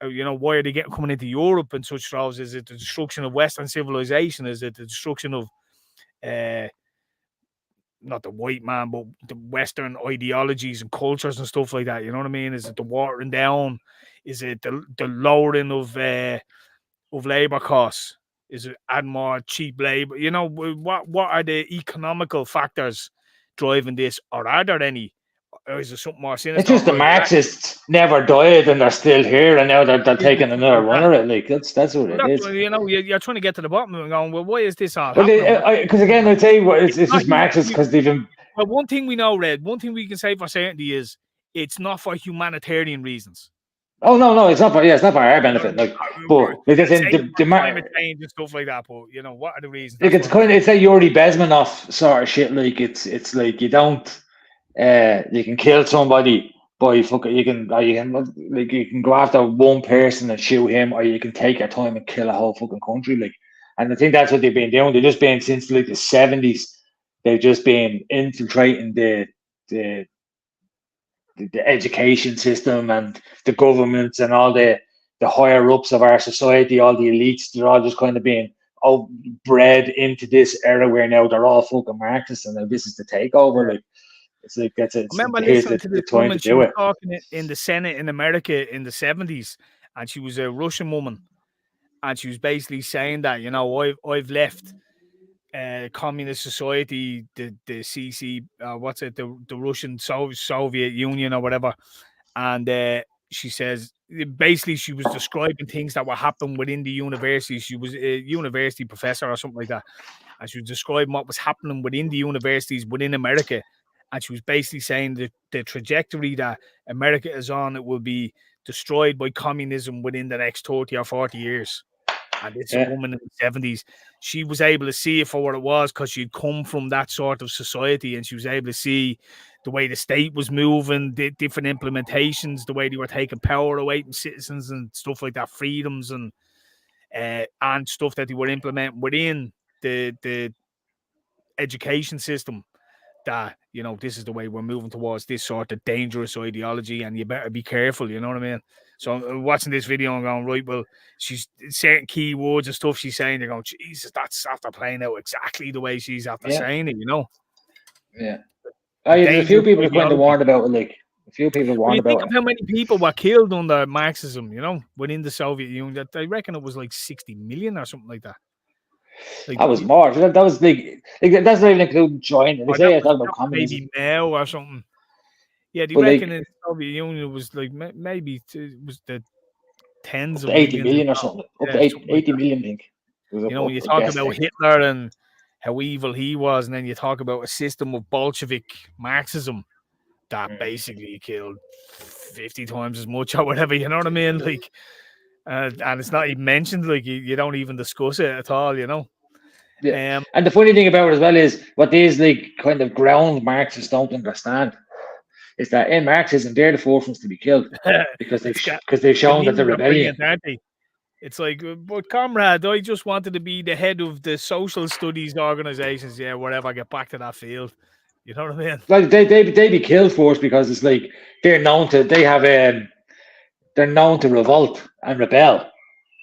[SPEAKER 1] You know, why are they coming into Europe and such throws? Is it the destruction of Western civilization? Is it the destruction of not the white man, but the Western ideologies and cultures and stuff like that? You know what I mean? Is it the watering down? Is it the lowering of labor costs? Is it adding more cheap labor? You know, what are the economical factors driving this, or are there any? Or is there something more sinister?
[SPEAKER 2] It's just the Marxists never died and they're still here, and now they're taking another run at it. Like that's what it is.
[SPEAKER 1] You know, you're trying to get to the bottom of it, going, well, why is this all
[SPEAKER 2] Well,
[SPEAKER 1] happening?
[SPEAKER 2] because again, I'd say it's just Marxists because they've been.
[SPEAKER 1] Well, one thing we know, Red, one thing we can say for certainty is it's not for humanitarian reasons.
[SPEAKER 2] Oh no, it's not for it's not for our benefit. Like, but it's in the
[SPEAKER 1] climate change and stuff like that. But you know, what are the reasons?
[SPEAKER 2] Like it's like Yuri Bezmenov sort of shit. Like it's like you don't. You can kill somebody by fucking. You can go after one person and shoot him, or you can take your time and kill a whole fucking country. Like, and I think that's what they've been doing. They've just been since like the 70s. They've just been infiltrating the education system and the governments and all the higher ups of our society, all the elites. They're all just kind of being bred into this era where now they're all fucking Marxists and now this is the takeover. Like. It's like I
[SPEAKER 1] remember listening to this woman. She was talking in the Senate in America in the 70s, and she was a Russian woman, and she was basically saying that, you know, I've left communist society, the CC, the Russian Soviet Union or whatever, and she says basically she was describing things that were happening within the university. She was a university professor or something like that, and she was describing what was happening within the universities within America. And she was basically saying that the trajectory that America is on, it will be destroyed by communism within the next 30 or 40 years. And it's a woman in the 70s. She was able to see it for what it was because she'd come from that sort of society, and she was able to see the way the state was moving, the different implementations, the way they were taking power away from citizens and stuff like that, freedoms and stuff that they were implementing within the education system. That, you know, this is the way we're moving towards this sort of dangerous ideology, and you better be careful, you know what I mean? So I'm watching this video and going, right, well, she's certain key words and stuff she's saying, they're going, Jesus, that's after playing out exactly the way she's after saying it, you know?
[SPEAKER 2] Yeah. There's a few people who kind of warned about it, like, a few people warned about it.
[SPEAKER 1] Think of how many people were killed under Marxism, you know, within the Soviet Union. I reckon it was like 60 million or something like that.
[SPEAKER 2] Like, that was more. That was like that's not even including China. They say it's all about communism.
[SPEAKER 1] Maybe now or something. Yeah, they reckon in the Soviet Union it was like maybe it was the tens of
[SPEAKER 2] 80 million or something. Up to 80 million, I think.
[SPEAKER 1] You know, when you talk about Hitler and how evil he was, and then you talk about a system of Bolshevik Marxism that basically killed 50 times as much or whatever, you know what I mean? Like, and it's not even mentioned, like you don't even discuss it at all, you know.
[SPEAKER 2] Yeah. And the funny thing about it as well is what these like kind of ground Marxists don't understand is that in Marxism they're the first ones to be killed because they've shown that they're rebellion.
[SPEAKER 1] It's like, but comrade, I just wanted to be the head of the social studies organizations. Yeah, whatever. Get back to that field. You know what I mean?
[SPEAKER 2] Like they be killed for us because it's like they're known to revolt and rebel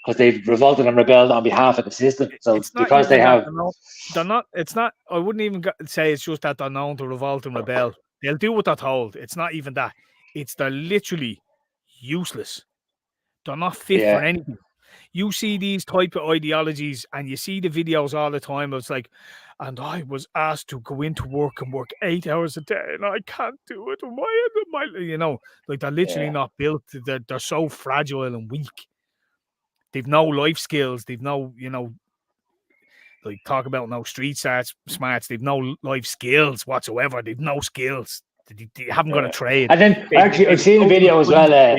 [SPEAKER 2] because they've revolted and rebelled on behalf of the system. So because they have,
[SPEAKER 1] they're not. It's not. I wouldn't even say it's just that they're known to revolt and rebel. They'll do what they're told. It's not even that. It's they're literally useless. They're not fit for anything. You see these type of ideologies and you see the videos all the time. It's like, and I was asked to go into work and work 8 hours a day and I can't do it. You know, like they're literally not built. They're so fragile and weak. They've no life skills. They've no, you know, like talk about no street smarts. They've no life skills whatsoever. They've no skills. They haven't got a trade.
[SPEAKER 2] And then actually, I've seen a video as well.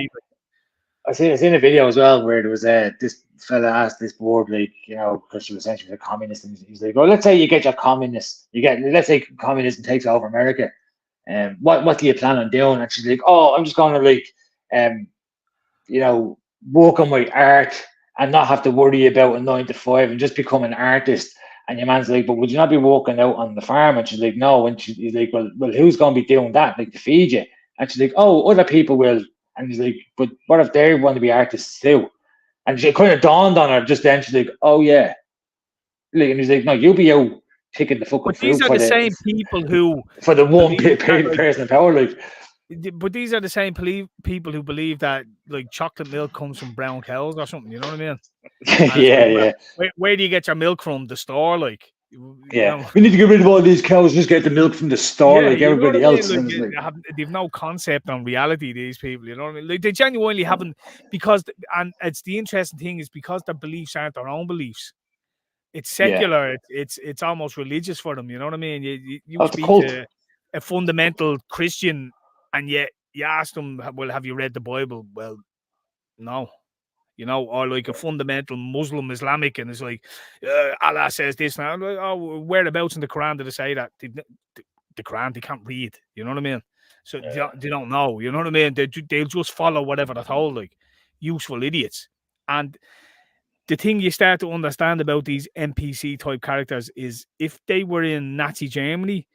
[SPEAKER 2] I've seen a video as well where there was this fella asked this board, like, you know, because she was essentially a communist, and he's like, "Well, let's say you get your communist, let's say communism takes over America, and what do you plan on doing?" And she's like, "Oh, I'm just going to like, you know, work on my art and not have to worry about a 9 to 5 and just become an artist. And your man's like, but would you not be working out on the farm? And she's like, no. And he's like, well, who's going to be doing that? Like, to feed you? And she's like, oh, other people will. And he's like, but what if they want to be artists too? And she kind of dawned on her just then. She's like, oh, yeah. Like, and he's like, no, you'll be out picking the fucking
[SPEAKER 1] But these
[SPEAKER 2] fruit
[SPEAKER 1] are the same people who
[SPEAKER 2] for the one
[SPEAKER 1] believe that, like,
[SPEAKER 2] person in power. Like,
[SPEAKER 1] but these are the same people who believe that like chocolate milk comes from brown cows or something. You know what I mean?
[SPEAKER 2] yeah.
[SPEAKER 1] Where do you get your milk from? The store, like. You know?
[SPEAKER 2] We need to get rid of all these cows. Just get the milk from the store, like everybody else.
[SPEAKER 1] I mean? They've no concept on reality. These people, you know what I mean? Like, they genuinely haven't, because, and it's the interesting thing is because their beliefs aren't their own beliefs. It's secular. Yeah. It's almost religious for them. You know what I mean? You speak to a fundamental Christian, and yet you ask them, "Well, have you read the Bible?" Well, no. You know, or like a fundamental Muslim Islamic, and it's like Allah says this now. Like, oh, whereabouts in the Quran did it say that? The Quran, they can't read. You know what I mean? So they don't know. You know what I mean? They'll just follow whatever they're told, like useful idiots. And the thing you start to understand about these NPC type characters is if they were in Nazi Germany,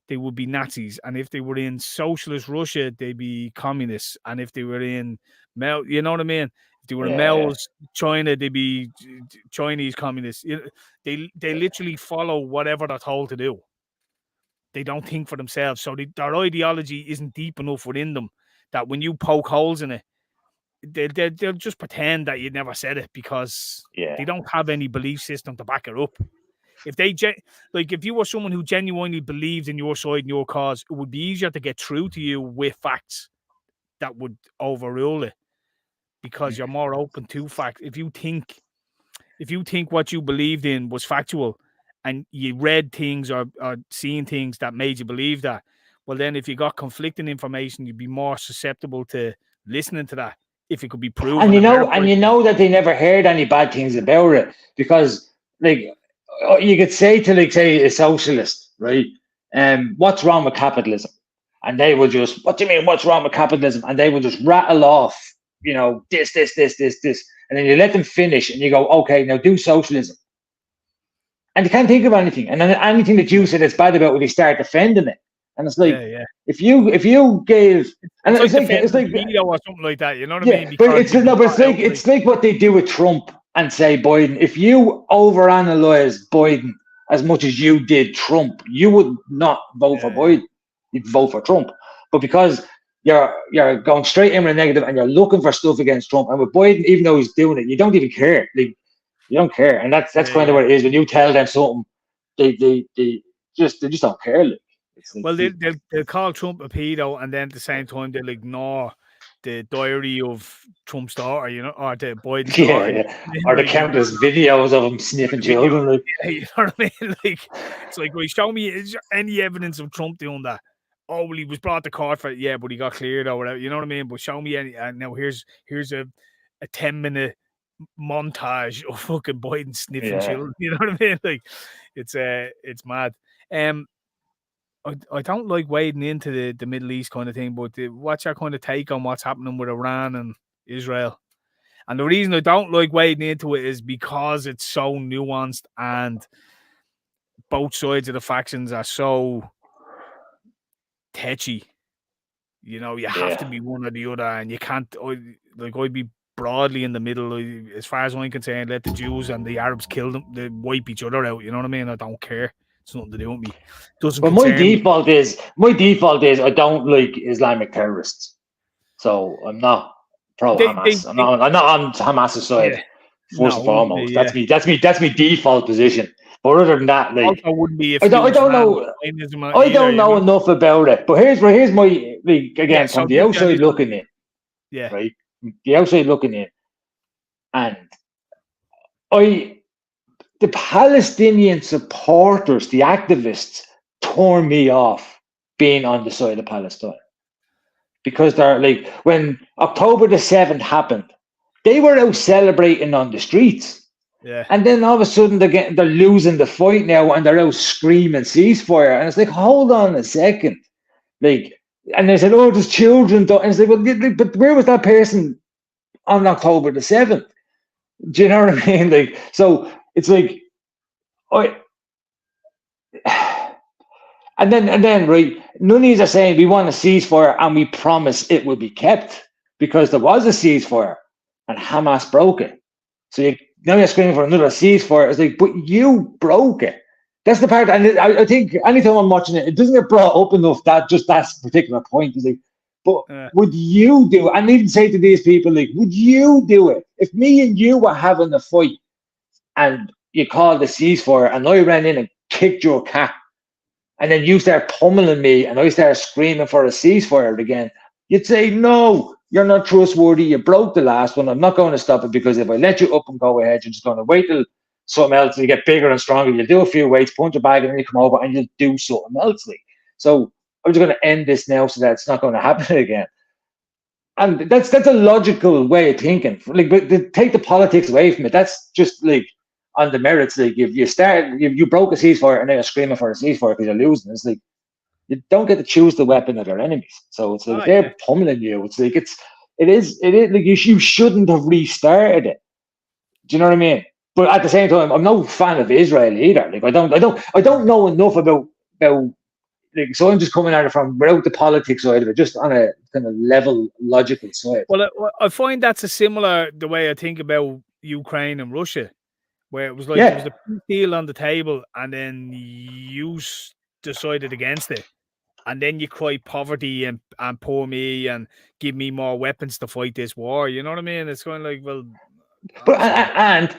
[SPEAKER 1] they would be Nazis, and if they were in socialist Russia, they'd be communists, and if they were in you know what I mean? If they were in Mao's China, they'd be Chinese communists. They literally follow whatever they're told to do. They don't think for themselves, so their ideology isn't deep enough within them that when you poke holes in it, they'll just pretend that you never said it because they don't have any belief system to back it up. If they if you were someone who genuinely believed in your side and your cause, it would be easier to get through to you with facts that would overrule it because you're more open to facts. If you think what you believed in was factual and you read things or seen things that made you believe that, well, then if you got conflicting information, you'd be more susceptible to listening to that if it could be proven.
[SPEAKER 2] And you know that they never heard any bad things about it because, like, you could say to, like, say a socialist, right? What's wrong with capitalism? And they would just, what do you mean? What's wrong with capitalism? And they would just rattle off, you know, this, and then you let them finish, and you go, okay, now do socialism. And they can't think of anything. And then anything that you said that's bad about it, they start defending it. And it's like, if you gave, and it's like
[SPEAKER 1] video or something like that, you know what I mean?
[SPEAKER 2] But it's like what they do with Trump and say Biden. If you overanalyze Biden as much as you did Trump, you would not vote for Biden. You'd vote for Trump. But because you're going straight in with a negative and you're looking for stuff against Trump, and with Biden, even though he's doing it, you don't even care. Like, you don't care, and that's kind of what it is. When you tell them something, they just don't care. Like,
[SPEAKER 1] well, they'll call Trump a pedo, and then at the same time they'll ignore the diary of Trump's daughter, you know, or the Biden's daughter,
[SPEAKER 2] or the countless videos of him sniffing children. Like,
[SPEAKER 1] you know what I mean? Like, it's like, well, show me is there any evidence of Trump doing that? Oh, well, he was brought to court for it, but he got cleared or whatever. You know what I mean? But show me any. And now here's a 10-minute montage of fucking Biden sniffing children. You know what I mean? Like, it's mad. I don't like wading into the Middle East kind of thing, but what's your kind of take on what's happening with Iran and Israel? And the reason I don't like wading into it is because it's so nuanced and both sides of the factions are so tetchy. You know, you have to be one or the other, and you can't, I'd be broadly in the middle. As far as I'm concerned, let the Jews and the Arabs kill them, they wipe each other out. You know what I mean? I don't care. It's nothing to do with me.
[SPEAKER 2] But my default is I don't like Islamic terrorists, so I'm not pro Hamas. I'm not on Hamas's side first and foremost. That's me default position. But other than that, like, I don't know enough about it. But here's my, like, again, from the outside looking in.
[SPEAKER 1] Yeah.
[SPEAKER 2] Right. The outside looking in, and the Palestinian supporters, the activists, tore me off being on the side of Palestine. Because they're like, when October the 7th happened, they were out celebrating on the streets.
[SPEAKER 1] Yeah.
[SPEAKER 2] And then all of a sudden they're losing the fight now, and they're out screaming ceasefire. And it's like, hold on a second. Like, and they said, oh, there's children. And it's like, well, but where was that person on October the 7th? Do you know what I mean? Like, so it's like, I, and then, right? None of these are saying we want a ceasefire and we promise it will be kept because there was a ceasefire and Hamas broke it. So now you're screaming for another ceasefire. It's like, but you broke it. That's the part, and I think anytime I'm watching it, it doesn't get brought up enough that just that particular point is like, but would you do it? I need to say to these people, like, would you do it if me and you were having a fight and you called the ceasefire and I ran in and kicked your cat, and then you start pummeling me and I start screaming for a ceasefire again? You'd say, no, you're not trustworthy. You broke the last one. I'm not going to stop it because if I let you up and go ahead, you're just going to wait till something else to get bigger and stronger. You'll do a few weights, punch a bag, and then you come over and you'll do something else. Like. So I'm just going to end this now so that it's not going to happen again. And that's a logical way of thinking. Like, but to take the politics away from it, that's just like on the merits. Like, if you broke a ceasefire and then you're screaming for a ceasefire because you're losing. It's like you don't get to choose the weapon of your enemies. So it's like they're pummeling you. It's like it is like you shouldn't have restarted it. Do you know what I mean? But at the same time, I'm no fan of Israel either. Like I don't know enough about like, so I'm just coming at it from without the politics side of it, just on a kind of level logical side.
[SPEAKER 1] Well, I find that's a similar the way I think about Ukraine and Russia, where it was like there was a peace deal on the table, and then you decided against it, and then you cry poverty and poor me and give me more weapons to fight this war. You know what I mean? It's kind of like, well,
[SPEAKER 2] but and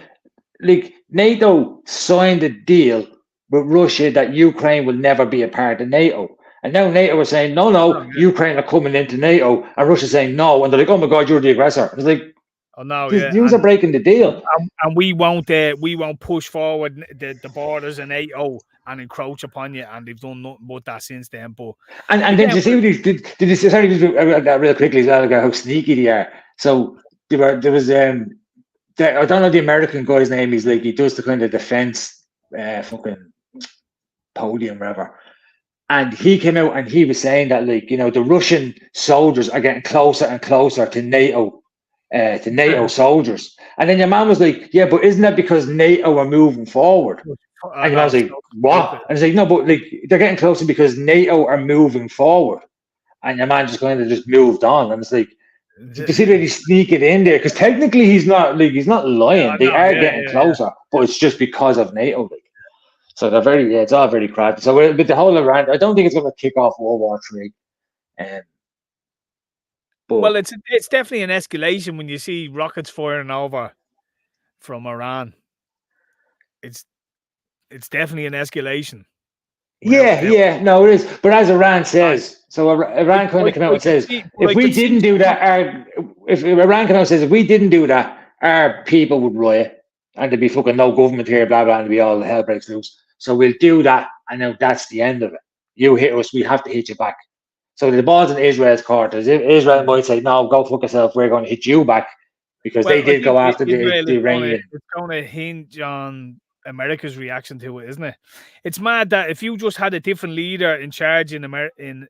[SPEAKER 2] like NATO signed a deal with Russia that Ukraine will never be a part of NATO. And now NATO are saying, no, Ukraine are coming into NATO, and Russia's saying no, and they're like, oh my God, you're the aggressor. It's like,
[SPEAKER 1] oh no,
[SPEAKER 2] you are breaking the deal,
[SPEAKER 1] and we won't push forward the borders in NATO and encroach upon you, and they've done nothing but that since then. But
[SPEAKER 2] and then did you see what these did you see, sorry, that real quickly as well, how sneaky they are. So there was I don't know the American guy's name. He's like, he does the kind of defense fucking podium, whatever. And he came out and he was saying that, like, you know, the Russian soldiers are getting closer and closer to NATO soldiers. And then your man was like, yeah, but isn't that because NATO are moving forward? And your man was like, what? And he's like, no, but like they're getting closer because NATO are moving forward. And your man just kind of just moved on. And it's like, you see that he's sneaking in there because technically he's not lying. They are getting closer, but it's just because of NATO. Like. So they're very, it's all very crafty. So with the whole Iran, I don't think it's going to kick off World War III.
[SPEAKER 1] Well, it's definitely an escalation when you see rockets firing over from Iran. It's definitely an escalation.
[SPEAKER 2] No, it is. But as Iran says, so Iran kind of come out and says, if we didn't do that, if Iran come out and says, if we didn't do that, our people would riot and there'd be fucking no government here, blah, blah, and there'd be all the hell breaks loose. So we'll do that, and now that's the end of it. You hit us, we have to hit you back. So the ball's in Israel's court. Israel might say, no, go fuck yourself, we're going to hit you back, because they did go after the Iranian.
[SPEAKER 1] It's going to hinge on America's reaction to it, isn't it? It's mad that if you just had a different leader in charge in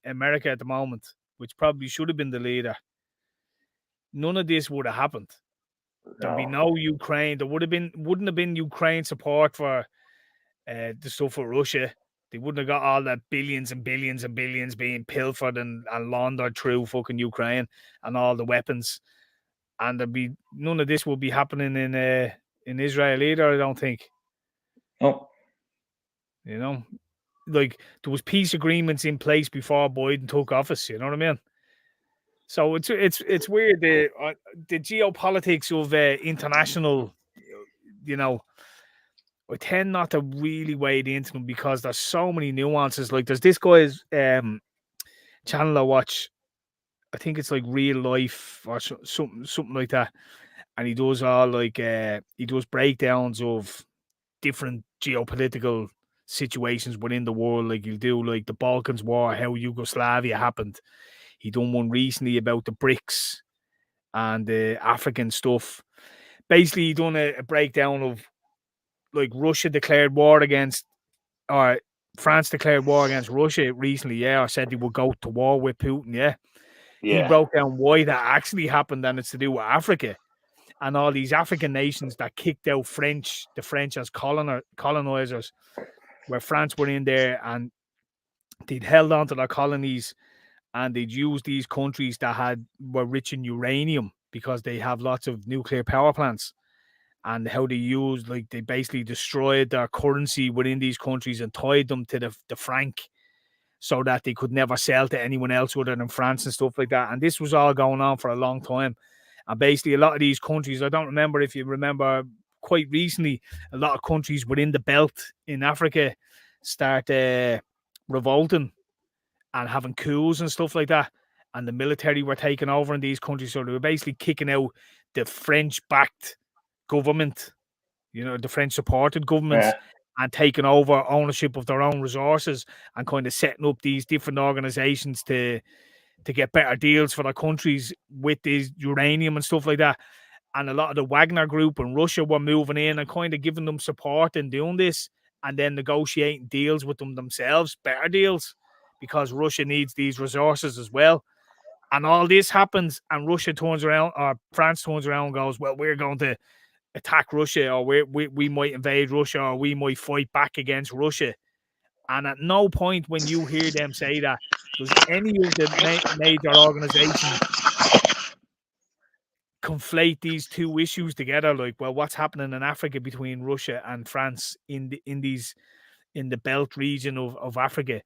[SPEAKER 1] America at the moment, which probably should have been the leader, none of this would have happened. There'd be no Ukraine. There wouldn't have been Ukraine support for the stuff for Russia. They wouldn't have got all that billions and billions and billions being pilfered and laundered through fucking Ukraine and all the weapons. And there'd be none of this would be happening in Israel either, I don't think.
[SPEAKER 2] No.
[SPEAKER 1] You know, like there was peace agreements in place before Biden took office. You know what I mean? So it's weird the geopolitics of international. You know, I tend not to really wade into them because there's so many nuances. Like there's this guy's channel I watch. I think it's like Real Life or something like that, and he does all like he does breakdowns of different geopolitical situations within the world. Like he'll do like the Balkans War, how Yugoslavia happened. He done one recently about the BRICS and the African stuff. Basically, he done a breakdown of like Russia declared war against, or France declared war against Russia recently, or said they would go to war with Putin, He broke down why that actually happened, and it's to do with Africa. and all these African nations that kicked out the French as colonizers, where France were in there and they'd held on to their colonies and they'd used these countries that were rich in uranium because they have lots of nuclear power plants, and how they basically destroyed their currency within these countries and tied them to the franc so that they could never sell to anyone else other than France and stuff like that. And this was all going on for a long time. And basically a lot of these countries, I don't remember if you remember quite recently, a lot of countries within the belt in Africa start revolting and having coups and stuff like that. And the military were taking over in these countries. So they were basically kicking out the French-backed government, the French-supported governments, and taking over ownership of their own resources and kind of setting up these different organizations to get better deals for their countries with these uranium and stuff like that. And a lot of the Wagner Group in Russia were moving in and kind of giving them support in doing this and then negotiating deals with them themselves, better deals, because Russia needs these resources as well. And all this happens and Russia turns around, or France turns around and goes, well, we're going to attack Russia, or we might invade Russia, or we might fight back against Russia. And at no point when you hear them say that does any of the major organizations conflate these two issues together. Like, well, what's happening in Africa between Russia and France in the belt region of Africa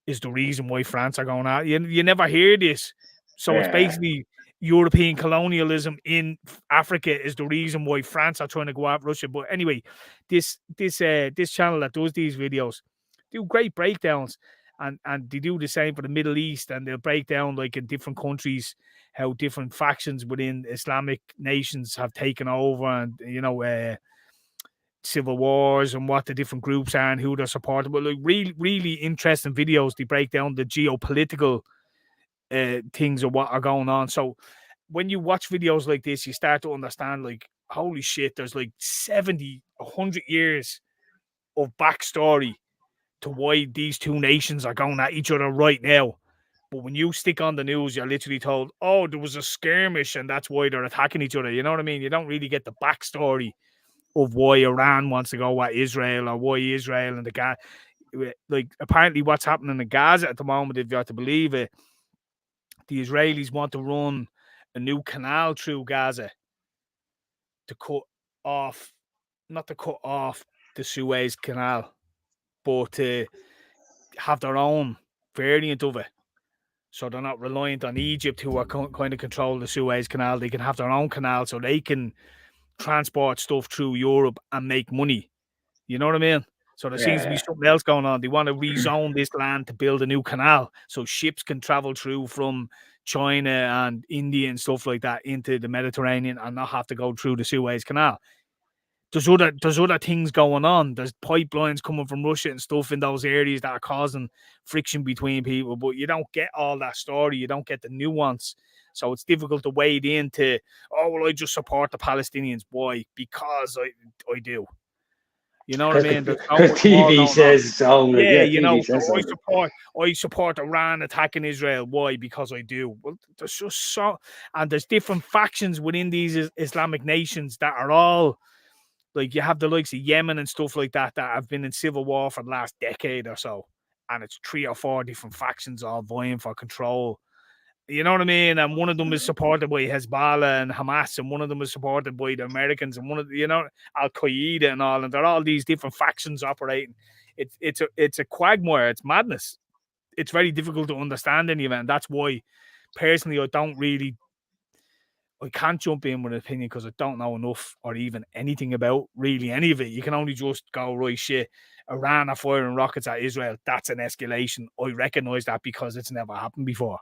[SPEAKER 1] is the reason why France are going out. You never hear this. So it's basically European colonialism in Africa is the reason why France are trying to go at Russia. But anyway, this channel that does these videos do great breakdowns, and they do the same for the Middle East, and they'll break down like in different countries how different factions within Islamic nations have taken over, and civil wars and what the different groups are and who they're supporting. But like really, really interesting videos. They break down the geopolitical things of what are going on. So when you watch videos like this, you start to understand, like, holy shit, there's like 70, 100 years of backstory to why these two nations are going at each other right now. But when you stick on the news, you're literally told, oh, there was a skirmish and that's why they're attacking each other. You know what I mean? You don't really get the backstory of why Iran wants to go at Israel, or why Israel and the Gaza. Like, apparently what's happening in Gaza at the moment, if you have to believe it, the Israelis want to run a new canal through Gaza to not to cut off the Suez Canal, but to have their own variant of it. So they're not reliant on Egypt, who are kind of control the Suez Canal. They can have their own canal so they can transport stuff through Europe and make money. You know what I mean? So there seems to be something else going on. They want to rezone this land to build a new canal so ships can travel through from China and India and stuff like that into the Mediterranean and not have to go through the Suez Canal. There's other things going on. There's pipelines coming from Russia and stuff in those areas that are causing friction between people, but you don't get all that story. You don't get the nuance. So it's difficult to wade into, oh, well, I just support the Palestinians. Why? Because I do. You know what I mean?
[SPEAKER 2] Because TV says so.
[SPEAKER 1] I support Iran attacking Israel. Why? Because I do. Well, there's just and there's different factions within these Islamic nations that are all, like, you have the likes of Yemen and stuff like that have been in civil war for the last decade or so. And it's 3 or 4 different factions all vying for control. You know what I mean? And one of them is supported by Hezbollah and Hamas, and one of them is supported by the Americans, and one of Al Qaeda and all. And they're all these different factions operating. It's a quagmire. It's madness. It's very difficult to understand any event. That's why, personally, I can't jump in with an opinion because I don't know enough or even anything about really any of it. You can only just go, right, shit, Iran are firing rockets at Israel. That's an escalation. I recognize that because it's never happened before.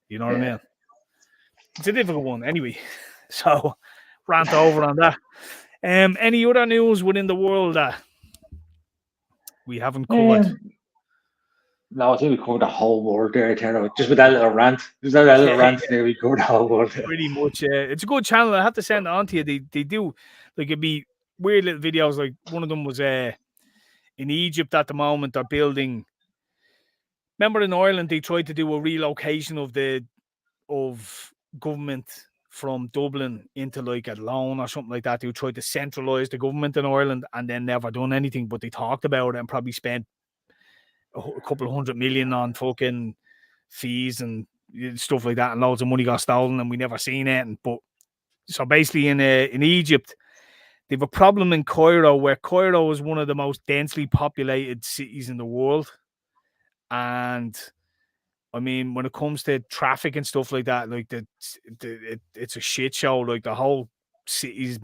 [SPEAKER 1] You know what I mean? It's a difficult one anyway. So, rant over on that. Any other news within the world that we haven't covered?
[SPEAKER 2] No, I think we covered the whole world there, just with that little rant. Just that little rant there, we covered the whole world.
[SPEAKER 1] Pretty much. It's a good channel. I have to send it on to you. They do, like, it'd be weird little videos. Like, one of them was in Egypt at the moment. They're building. Remember in Ireland, they tried to do a relocation of government from Dublin into like a loan or something like that. They tried to centralise the government in Ireland and then never done anything, but they talked about it and probably spent a couple of 100 million on fucking fees and stuff like that, and loads of money got stolen and we never seen it. But so basically in Egypt, they have a problem in Cairo, where Cairo is one of the most densely populated cities in the world. And I mean, when it comes to traffic and stuff like that, like it's a shit show. Like the whole city's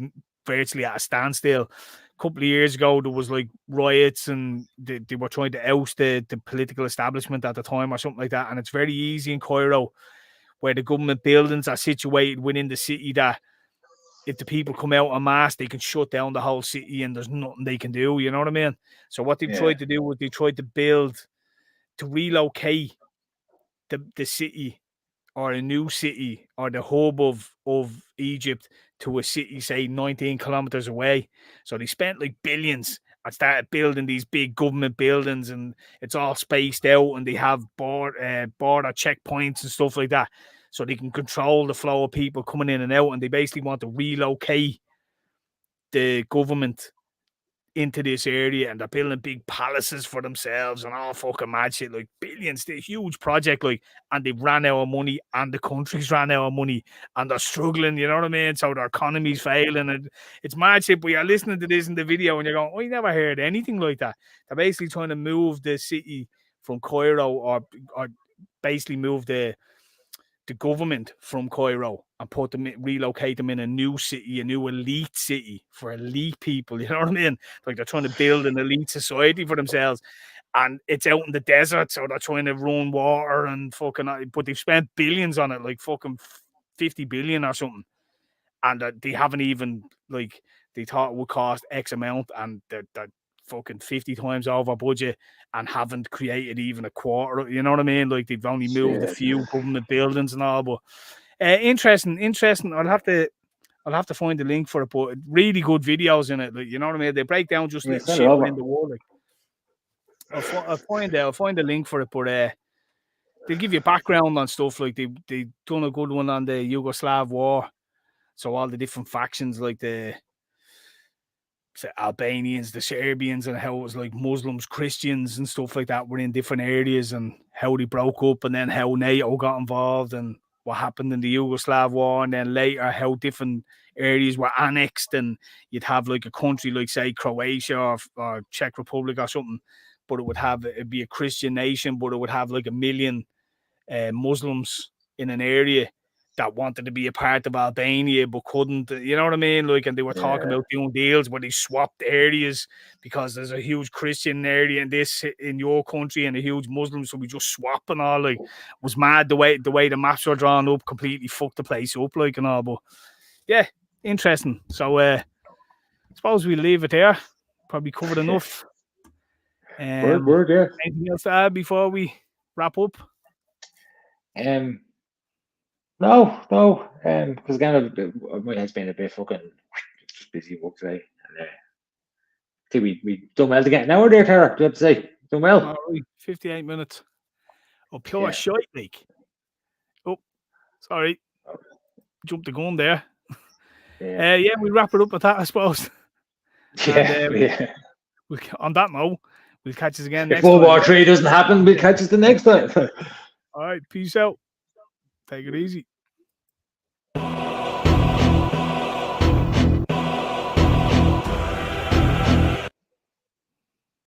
[SPEAKER 1] virtually at a standstill. A couple of years ago, there was like riots, and they were trying to oust the political establishment at the time or something like that. And it's very easy in Cairo, where the government buildings are situated within the city, that if the people come out en masse, they can shut down the whole city and there's nothing they can do. You know what I mean? So what they've tried to do was they tried to relocate the city, or a new city, or the hub of Egypt, to a city, say 19 kilometers away. So they spent like billions and started building these big government buildings, and it's all spaced out, and they have border checkpoints and stuff like that, so they can control the flow of people coming in and out. And they basically want to relocate the government into this area, and they're building big palaces for themselves and all fucking mad shit, like billions. They're a huge project, like, and they've ran out of money, and the country's ran out of money, and they're struggling, you know what I mean? So their economy's failing, and it's mad shit. But you're listening to this in the video and you're going, oh, I never heard anything like that. They're basically trying to move the city from Cairo, or basically move the government from Cairo and relocate them in a new city, a new elite city for elite people. You know what I mean? Like, they're trying to build an elite society for themselves, and it's out in the desert, so they're trying to run water and fucking. But they've spent billions on it, like fucking 50 billion or something, and they haven't even, like, they thought it would cost X amount, and they're fucking 50 times over budget and haven't created even a quarter. You know what I mean? Like, they've only moved a few government buildings and all. But interesting. I'll have to find the link for it, but really good videos in it. Like, you know what I mean? They break down just little shit in the world. Like, I'll find the link for it, but they'll give you background on stuff. Like, they done a good one on the Yugoslav war, so all the different factions, like the Albanians, the Serbians, and how it was like Muslims, Christians, and stuff like that were in different areas, and how they broke up, and then how NATO got involved, and what happened in the Yugoslav war, and then later how different areas were annexed, and you'd have like a country like, say, Croatia or Czech Republic or something, but it'd be a Christian nation, but it would have like 1 million Muslims in an area that wanted to be a part of Albania but couldn't, you know what I mean? Like, and they were talking about doing deals where they swapped areas, because there's a huge Christian area in your country and a huge Muslim, so we just swap and all. Like, it was mad the way the maps were drawn up, completely fucked the place up, like, and all. But yeah, interesting. So I suppose we'll leave it there. Probably covered enough.
[SPEAKER 2] Word, yeah.
[SPEAKER 1] Anything else to add before we wrap up?
[SPEAKER 2] No, because again, my head's been a bit fucking just busy work today, and I think we done well to get an hour there, Tara. Do you have to say? Done well.
[SPEAKER 1] Right, 58 minutes. Oh, pure shite, like. Oh, sorry, jumped the gun there. Yeah, we wrap it up with that, I suppose. On that note, we'll catch us again next time.
[SPEAKER 2] If World War III doesn't happen, we'll catch us the next time.
[SPEAKER 1] All right, peace out. Take it easy.